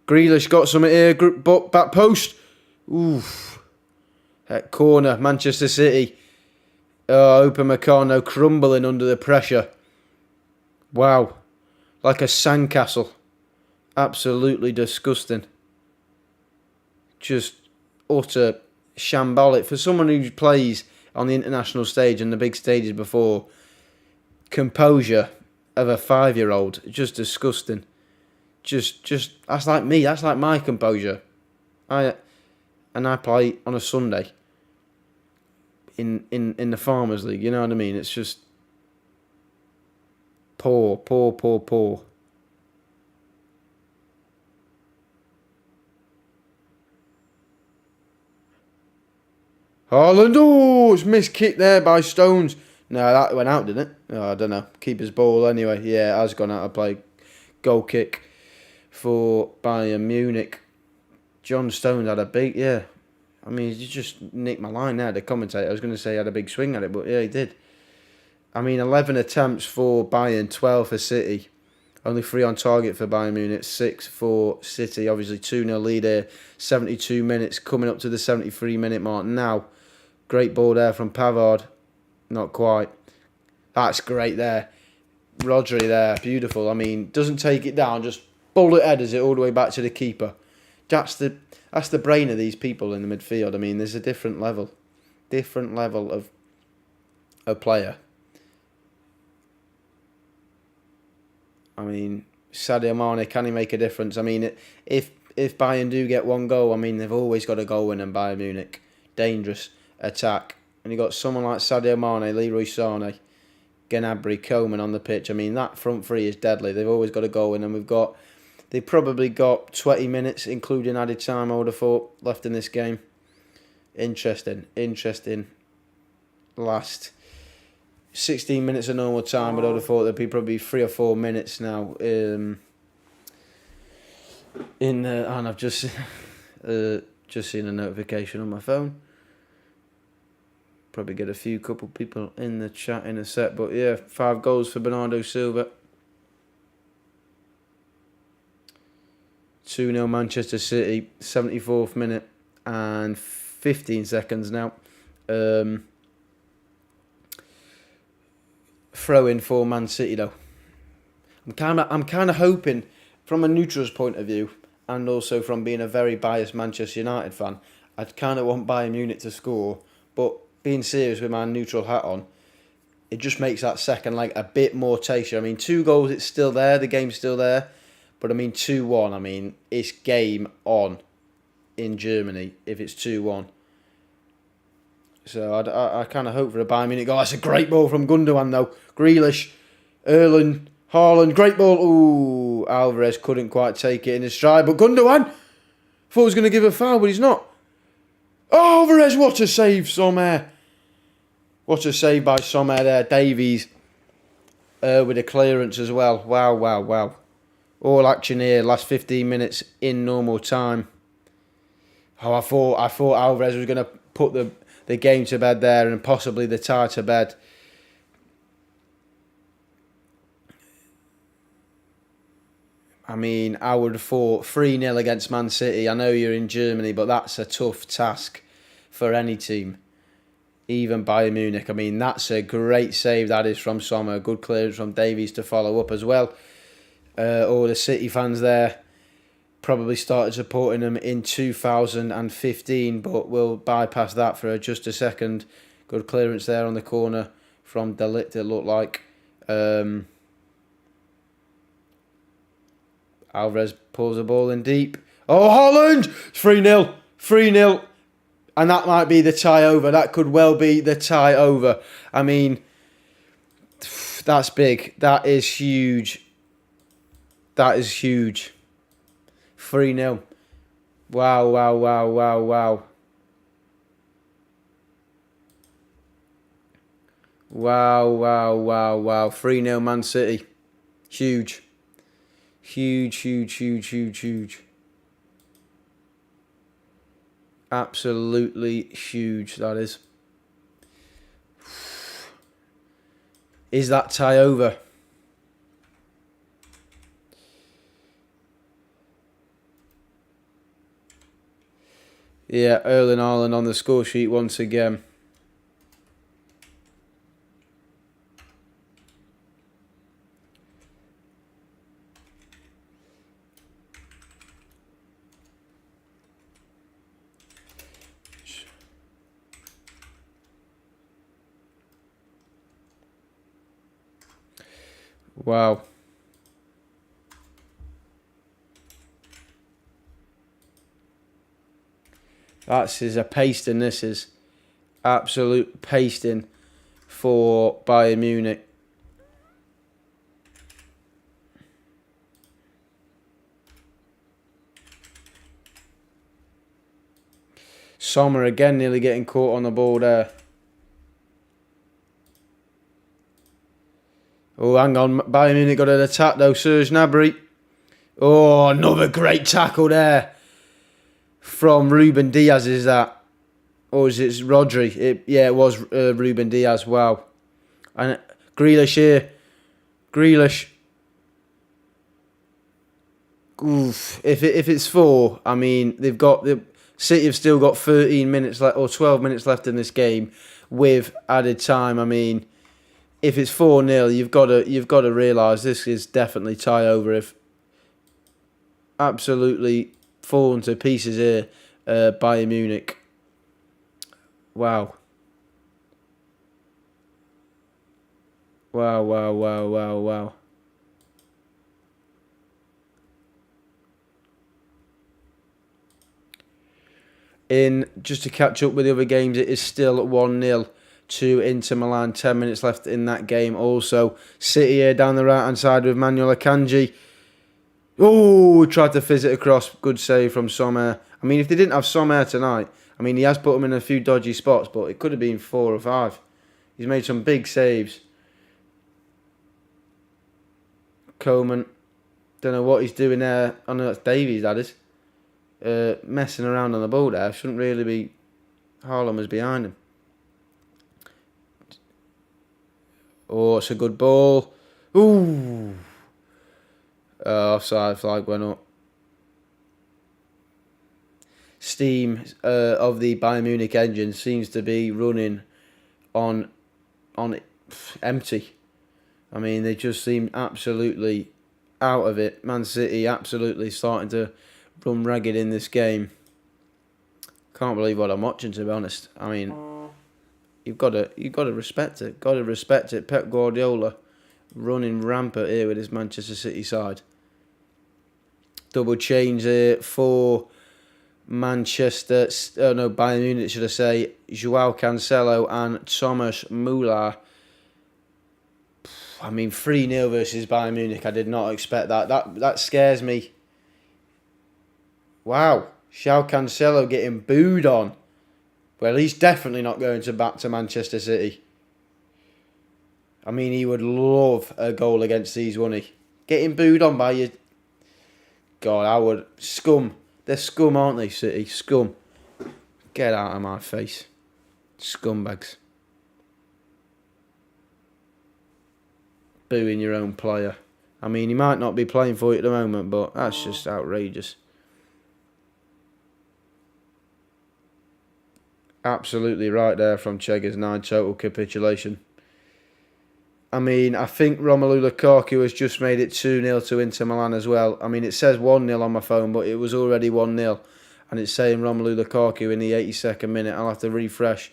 Grealish got something here. Back post. Oof. At corner, Manchester City. Upamecano crumbling under the pressure. Wow. Like a sandcastle. Absolutely disgusting. Just utter shambolic. For someone who plays on the international stage and the big stages before, composure of a 5-year-old. Just disgusting. Just that's like me. That's like my composure. I play on a Sunday in the Farmers League. You know what I mean? It's just poor. Haaland, it's missed kick there by Stones. No, that went out, didn't it? Oh, I don't know. Keeper's ball anyway. Yeah, it has gone out of play. Goal kick for Bayern Munich. John Stones had a big, yeah. I mean, he just nicked my line there, the commentator. I was going to say he had a big swing at it, but yeah, he did. I mean, 11 attempts for Bayern, 12 for City. Only 3 on target for Bayern Munich, 6 for City. Obviously, 2-0 lead here. 72 minutes, coming up to the 73-minute mark now. Great ball there from Pavard. Not quite. That's great there. Rodri there, beautiful. I mean, doesn't take it down, just bullet headers it all the way back to the keeper. That's the brain of these people in the midfield. I mean, there's a different level of player. I mean, Sadio Mane, can he make a difference? I mean, if Bayern do get one goal, I mean, they've always got a goal winner in Bayern Munich. dangerous attack. And you got someone like Sadio Mane, Leroy Sané, Gnabry, Coman on the pitch. I mean, that front three is deadly. They've always got a goal in, and they've probably got 20 minutes, including added time, I would have thought, left in this game. Interesting. Last 16 minutes of normal time, but I would have thought there'd be probably 3 or 4 minutes now. And I've just seen a notification on my phone. Probably get a couple people in the chat in a sec, but yeah, 5 goals for Bernardo Silva. 2-0 Manchester City, 74th minute and 15 seconds now. Throw in for Man City though. I'm kind of hoping, from a neutral's point of view, and also from being a very biased Manchester United fan, I'd kind of want Bayern Munich to score, but being serious with my neutral hat on, it just makes that second leg a bit more tastier. I mean, 2 goals, it's still there, the game's still there, but I mean 2-1, I mean, it's game on in Germany if it's 2-1. So I kind of hope for a Bayern Munich goal. That's a great ball from Gundogan though. Grealish, Erling, Haaland, great ball. Ooh, Alvarez couldn't quite take it in his stride, but Gundogan thought he was going to give a foul, but he's not. Oh, Alvarez, what a save, Sommer. What a save by Sommer there. Davies with a clearance as well. Wow. All action here, last 15 minutes in normal time. Oh, I thought Alvarez was going to put the game to bed there and possibly the tie to bed. I mean, I would have thought 3-0 against Man City. I know you're in Germany, but that's a tough task for any team. Even Bayern Munich. I mean, that's a great save that is from Sommer. Good clearance from Davies to follow up as well. All the City fans there probably started supporting them in 2015, but we'll bypass that for just a second. Good clearance there on the corner from De Ligt, it looked like. Alvarez pulls the ball in deep. Oh, Haaland! 3-0. 3-0. And that might be the tie over. That could well be the tie over. I mean, that's big. That is huge. That is huge. 3-0. Wow. Wow. 3-0 Man City. Huge. Huge. Absolutely huge, that is. Is that tie over? Yeah, Erling Haaland on the score sheet once again. Wow. That's a pasting, this is. Absolute pasting for Bayern Munich. Sommer again nearly getting caught on the ball there. Oh, hang on. Bayern Munich got an attack though. Serge Gnabry. Oh, another great tackle there from Ruben Diaz, is that? Or is it Rodri? Yeah, it was Ruben Diaz. Wow. And Grealish here. Grealish. Oof. If it's 4, I mean, the City have still got 13 minutes left or 12 minutes left in this game with added time. I mean, if it's 4-0, you've got to realise this is definitely tie over. If absolutely fallen to pieces here, Bayern Munich. Wow. In just to catch up with the other games, it is still 1-0 to Inter Milan. 10 minutes left in that game. Also, City here down the right hand side with Manuel Akanji. Oh, tried to fizz it across. Good save from Sommer. I mean, if they didn't have Sommer tonight, I mean, he has put him in a few dodgy spots, but it could have been 4 or 5. He's made some big saves. Coleman, don't know what he's doing there. I know that's Davies, that is. Messing around on the ball there. Shouldn't really be. Harlem was behind him. Oh, it's a good ball. Ooh. Offside flag went up. Steam of the Bayern Munich engine seems to be running on empty. I mean, they just seem absolutely out of it. Man City absolutely starting to run ragged in this game. Can't believe what I'm watching, to be honest. I mean, you've got to respect it. Got to respect it. Pep Guardiola running rampant here with his Manchester City side. Double change here for Bayern Munich, should I say. Joao Cancelo and Thomas Müller. I mean, 3-0 versus Bayern Munich. I did not expect that. That scares me. Wow. Joao Cancelo getting booed on. Well, he's definitely not going back to Manchester City. I mean, he would love a goal against these, wouldn't he? Getting booed on by you. God, I would. Scum. They're scum, aren't they, City? Scum. Get out of my face. Scumbags. Booing your own player. I mean, he might not be playing for you at the moment, but that's just outrageous. Absolutely right there from Cheggers. 9 total capitulation. I mean, I think Romelu Lukaku has just made it 2-0 to Inter Milan as well. I mean, it says 1-0 on my phone, but it was already 1-0. And it's saying Romelu Lukaku in the 82nd minute. I'll have to refresh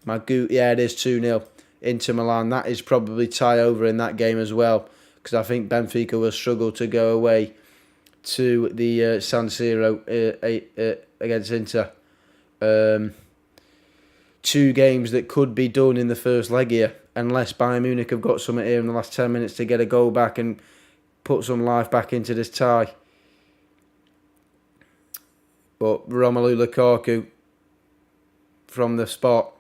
my goot. Yeah, it is 2-0 Inter Milan. That is probably tie over in that game as well, because I think Benfica will struggle to go away to the San Siro against Inter. 2 games that could be done in the first leg here, unless Bayern Munich have got something here in the last 10 minutes to get a goal back and put some life back into this tie. But Romelu Lukaku from the spot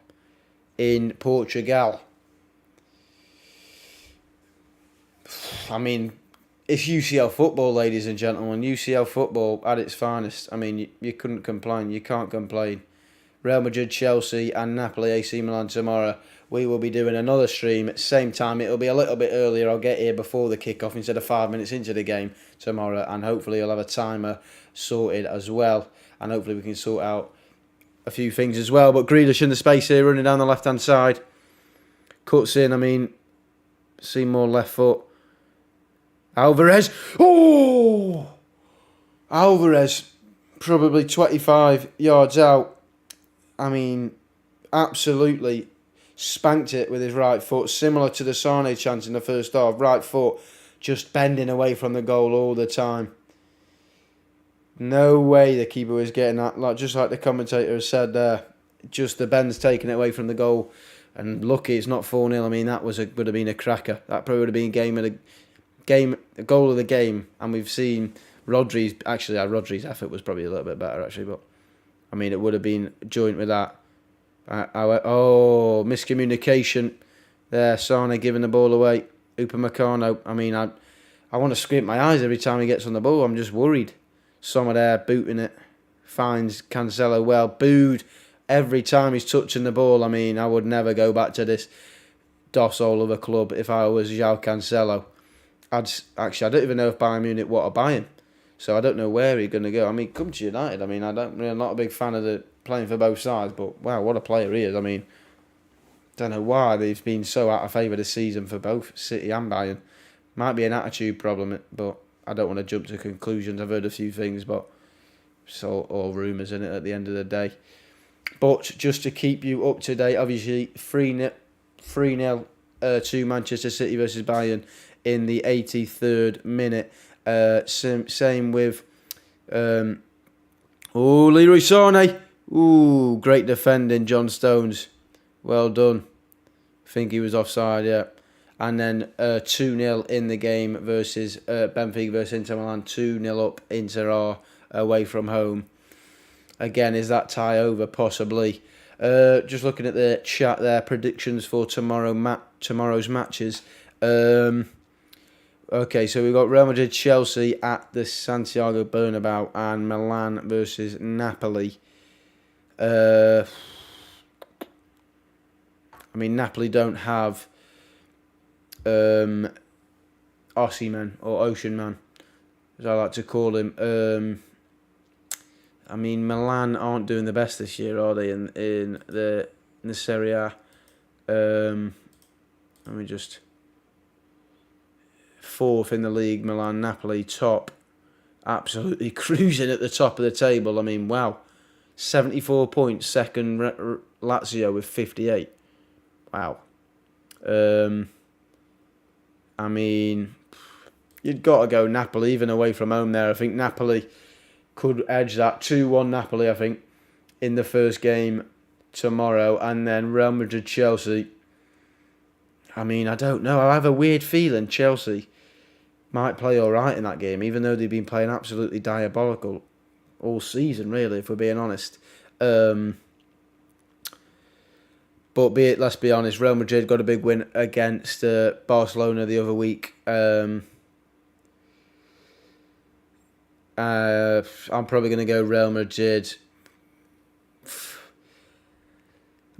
in Portugal. I mean, it's UCL football, ladies and gentlemen. UCL football at its finest. I mean, you couldn't complain. You can't complain. Real Madrid, Chelsea and Napoli, AC Milan tomorrow. We will be doing another stream at the same time. It'll be a little bit earlier. I'll get here before the kickoff instead of 5 minutes into the game tomorrow. And hopefully I'll have a timer sorted as well. And hopefully we can sort out a few things as well. But Grealish in the space here, running down the left-hand side. Cuts in, I mean, see more left foot. Alvarez. Oh! Alvarez, probably 25 yards out. I mean, absolutely spanked it with his right foot, similar to the Sane chance in the first half. Right foot just bending away from the goal all the time. No way the keeper was getting that. Just like the commentator has said there, just the bend's taking it away from the goal. And lucky it's not 4-0. I mean, that would have been a cracker. That probably would have been a goal of the game. And we've seen Rodri's effort was probably a little bit better actually, but I mean, it would have been joint with that. Miscommunication there. Sane giving the ball away. Upamecano. I mean, I want to squint my eyes every time he gets on the ball. I'm just worried. Somewhere there, booting it. Finds Cancelo well. Booed every time he's touching the ball. I mean, I would never go back to this docile of a club if I was Joao Cancelo. I don't even know if Bayern Munich want to buy him. So I don't know where he's going to go. I mean, come to United. I mean, I'm not a big fan of the playing for both sides, but wow, what a player he is. I mean, don't know why they've been so out of favour this season for both City and Bayern. Might be an attitude problem, but I don't want to jump to conclusions. I've heard a few things, but it's all rumours in it at the end of the day. But just to keep you up to date, obviously 3-0 to Manchester City versus Bayern in the 83rd minute. Same with Leroy Sané Ooh, great defending, John Stones. Well done. I think he was offside, yeah. And then 2-0 in the game versus Benfica versus Inter Milan. 2-0 up, Inter are away from home. Again, is that tie over? Possibly. Just looking at the chat there, predictions for tomorrow's matches. Okay, so we've got Real Madrid, Chelsea at the Santiago Bernabeu and Milan versus Napoli. I mean, Napoli don't have Osimhen or Ocean Man, as I like to call him. I mean, Milan aren't doing the best this year, are they? In the Serie A. Let me just. Fourth in the league, Milan. Napoli top, absolutely cruising at the top of the table. I mean, wow, 74 points. Second, Lazio with 58. Wow. I mean, you'd got to go Napoli, even away from home there. I think Napoli could edge that. 2-1 Napoli, I think, in the first game tomorrow. And then Real Madrid, Chelsea. I mean, I don't know. I have a weird feeling Chelsea might play all right in that game, even though they've been playing absolutely diabolical all season, really, if we're being honest. But let's be honest, Real Madrid got a big win against Barcelona the other week. I'm probably going to go Real Madrid.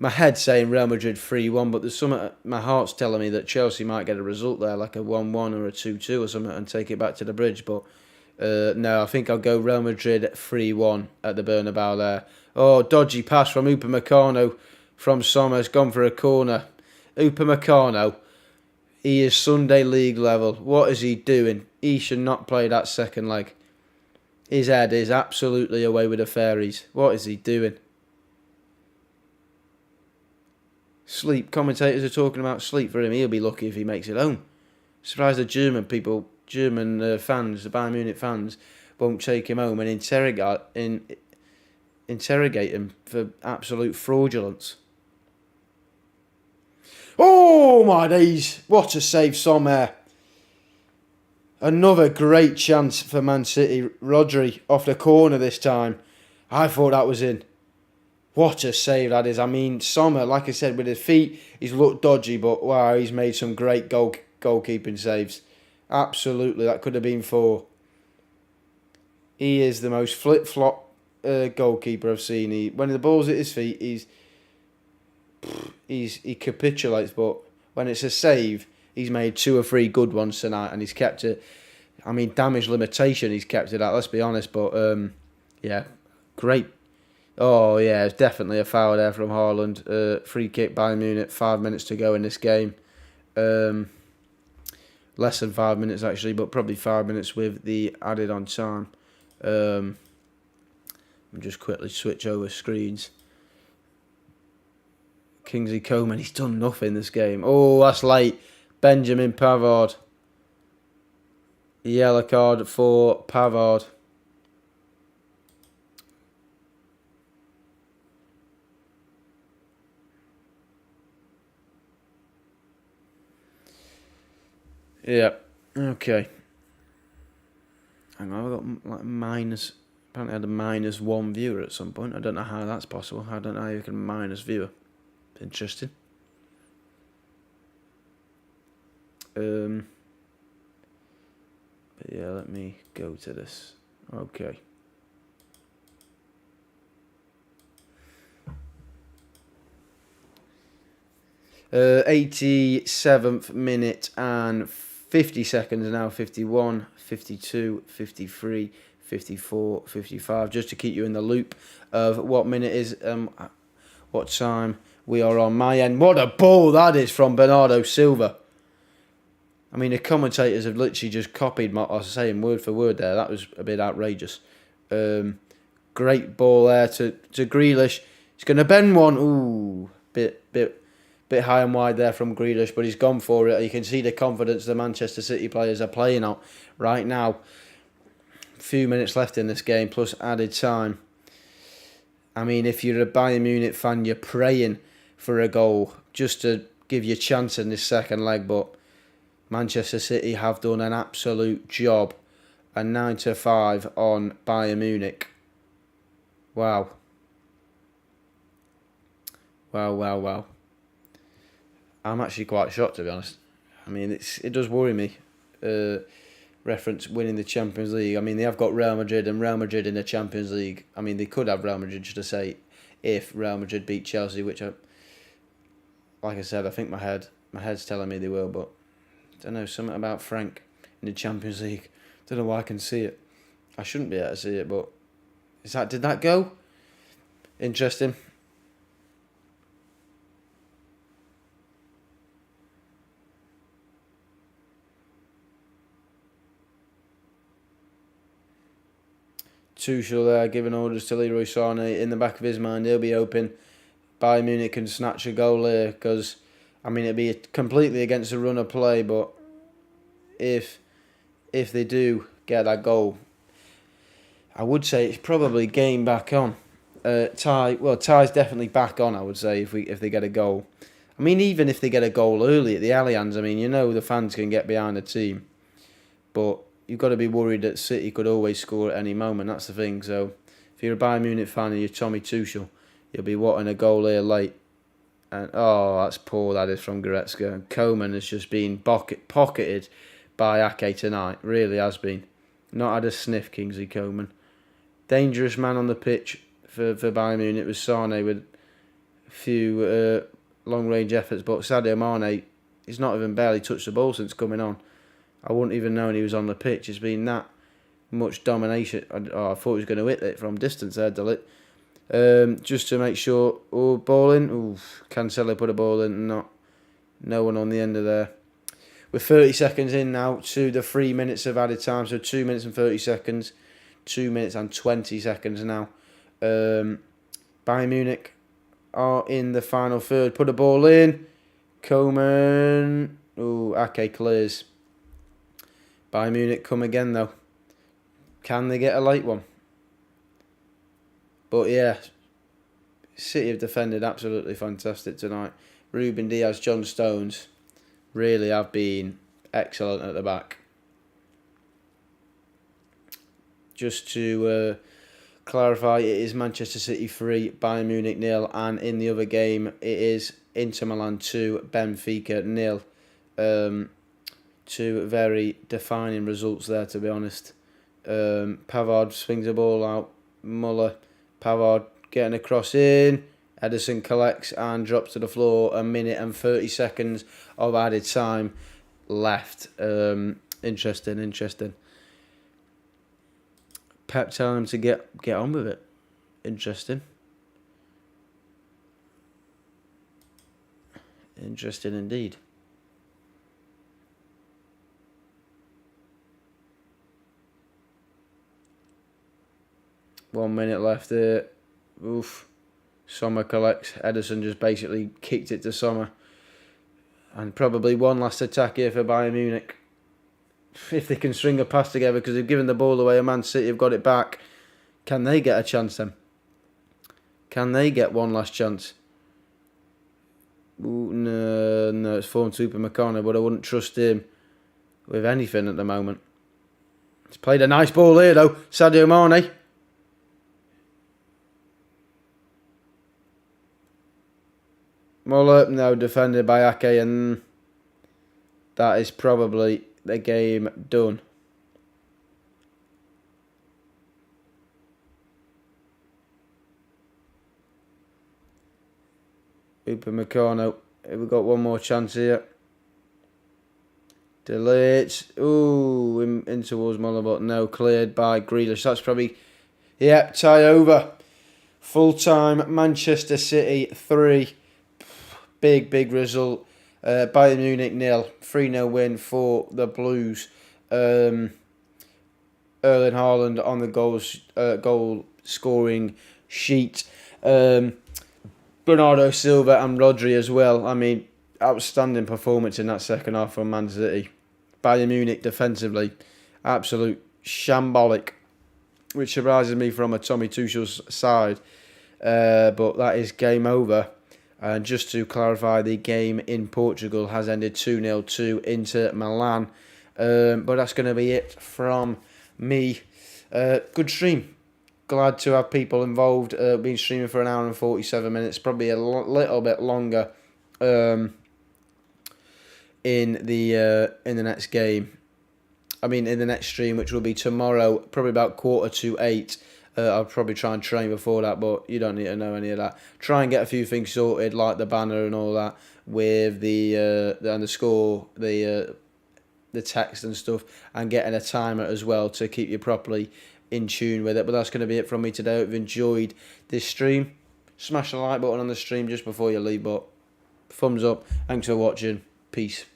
My head's saying Real Madrid 3-1, but there's something, my heart's telling me that Chelsea might get a result there, like a 1-1 or a 2-2 or something, and take it back to the bridge. But no, I think I'll go Real Madrid 3-1 at the Bernabeu there. Oh, dodgy pass from Upamecano from Sommer's gone for a corner. Upamecano, he is Sunday League level. What is he doing? He should not play that second leg. His head is absolutely away with the fairies. What is he doing? Sleep. Commentators are talking about sleep for him. He'll be lucky if he makes it home. Surprised the German fans, the Bayern Munich fans, won't take him home and interrogate him for absolute fraudulence. Oh my days! What a save, Sommer. Another great chance for Man City. Rodri off the corner this time. I thought that was in. What a save that is. I mean, Sommer, like I said, with his feet, he's looked dodgy, but wow, he's made some great goalkeeping saves. Absolutely, that could have been 4. He is the most flip-flop goalkeeper I've seen. When the ball's at his feet, he capitulates, but when it's a save, he's made 2 or 3 good ones tonight, and he's kept it. I mean, damage limitation, he's kept it at, let's be honest, but yeah, great. Oh, yeah, it's definitely a foul there from Haaland. Free kick by Munich, 5 minutes to go in this game. Less than 5 minutes, actually, but probably 5 minutes with the added on time. I'll just quickly switch over screens. Kingsley Coman, he's done nothing this game. Oh, that's late. Benjamin Pavard. Yellow card for Pavard. Yeah, okay. Hang on, I've got like minus. Apparently, I had a -1 viewer at some point. I don't know how that's possible. I don't know how you can minus viewer. Interesting. But yeah, let me go to this. Okay. Uh, 87th minute and 50 seconds now. 51, 52, 53, 54, 55. Just to keep you in the loop of what minute is, what time we are on my end. What a ball that is from Bernardo Silva. I mean, the commentators have literally just copied what I was saying word for word there. That was a bit outrageous. Great ball there to Grealish. He's going to bend one. Ooh, bit high and wide there from Grealish, but he's gone for it. You can see the confidence the Manchester City players are playing out right now. A few minutes left in this game, plus added time. I mean, if you're a Bayern Munich fan, you're praying for a goal just to give you a chance in this second leg. But Manchester City have done an absolute job. A 9-5 on Bayern Munich. Wow. Wow. I'm actually quite shocked, to be honest. I mean, it does worry me. Reference winning the Champions League. I mean, they have got Real Madrid and Real Madrid in the Champions League. I mean, they could have Real Madrid, should I say, if Real Madrid beat Chelsea, which like I said, I think my head's telling me they will, but I don't know, something about Frank in the Champions League. Don't know why I can see it. I shouldn't be able to see it, but did that go? Interesting. Tuchel there giving orders to Leroy Sané. In the back of his mind, he'll be hoping Bayern Munich can snatch a goal here, because I mean, it'd be completely against the run of play, but if they do get that goal, I would say it's probably game back on. Ty's definitely back on, I would say, if they get a goal. I mean, even if they get a goal early at the Allianz, I mean, you know the fans can get behind the team, but you've got to be worried that City could always score at any moment. That's the thing. So if you're a Bayern Munich fan and you're Tommy Tuchel, you'll be wanting a goal here late. And that's poor, that is, from Goretzka. And Coman has just been pocketed by Ake tonight. Really has been. Not had a sniff, Kingsley Coman. Dangerous man on the pitch for Bayern Munich was Sane with a few long-range efforts. But Sadio Mane, he's not even barely touched the ball since coming on. I wouldn't even know he was on the pitch. It's been that much domination. I thought he was going to hit it from distance there, Delit. Just to make sure. Ball in. Cancelo put a ball in. No one on the end of there. We're 30 seconds in now to the 3 minutes of added time. So 2 minutes and 30 seconds. 2 minutes and 20 seconds now. Bayern Munich are in the final third. Put a ball in. Coman. Ake clears. Bayern Munich come again, though. Can they get a late one? But yeah, City have defended absolutely fantastic tonight. Ruben Diaz, John Stones really have been excellent at the back. Just to clarify, it is Manchester City 3, Bayern Munich 0, and in the other game it is Inter Milan 2, Benfica 0. Two very defining results there, to be honest. Pavard swings the ball out. Muller, Pavard getting a cross in. Ederson collects and drops to the floor. 1 minute and 30 seconds of added time left. Interesting. Pep telling him to get on with it. Interesting indeed. One minute left there. Sommer collects. Ederson just basically kicked it to Sommer. And probably one last attack here for Bayern Munich. If they can string a pass together, because they've given the ball away and Man City have got it back. Can they get a chance then? Can they get one last chance? No, it's form to Upamecano, but I wouldn't trust him with anything at the moment. He's played a nice ball here though. Sadio Mane. Muller, now defended by Ake, and that is probably the game done. Upamecano, we've got one more chance here. Delates, in towards Muller, but no, cleared by Grealish. That's probably, tie over. Full time, Manchester City 3. Big result. Bayern Munich 0. 3-0 win for the Blues. Erling Haaland on the goal scoring sheet. Bernardo Silva and Rodri as well. I mean, outstanding performance in that second half from Man City. Bayern Munich defensively, absolute shambolic, which surprises me from a Tommy Tuchel's side. But that is game over. And just to clarify, the game in Portugal has ended 2-0 to Inter Milan. But that's going to be it from me. Good stream. Glad to have people involved. Been streaming for an hour and 47 minutes. Probably a little bit longer in the next game. I mean, in the next stream, which will be tomorrow, probably about 7:45. I'll probably try and train before that, but you don't need to know any of that. Try and get a few things sorted, like the banner and all that, with the underscore, the text and stuff, and getting a timer as well to keep you properly in tune with it. But that's going to be it from me today. If you've enjoyed this stream, smash the like button on the stream just before you leave. But thumbs up. Thanks for watching. Peace.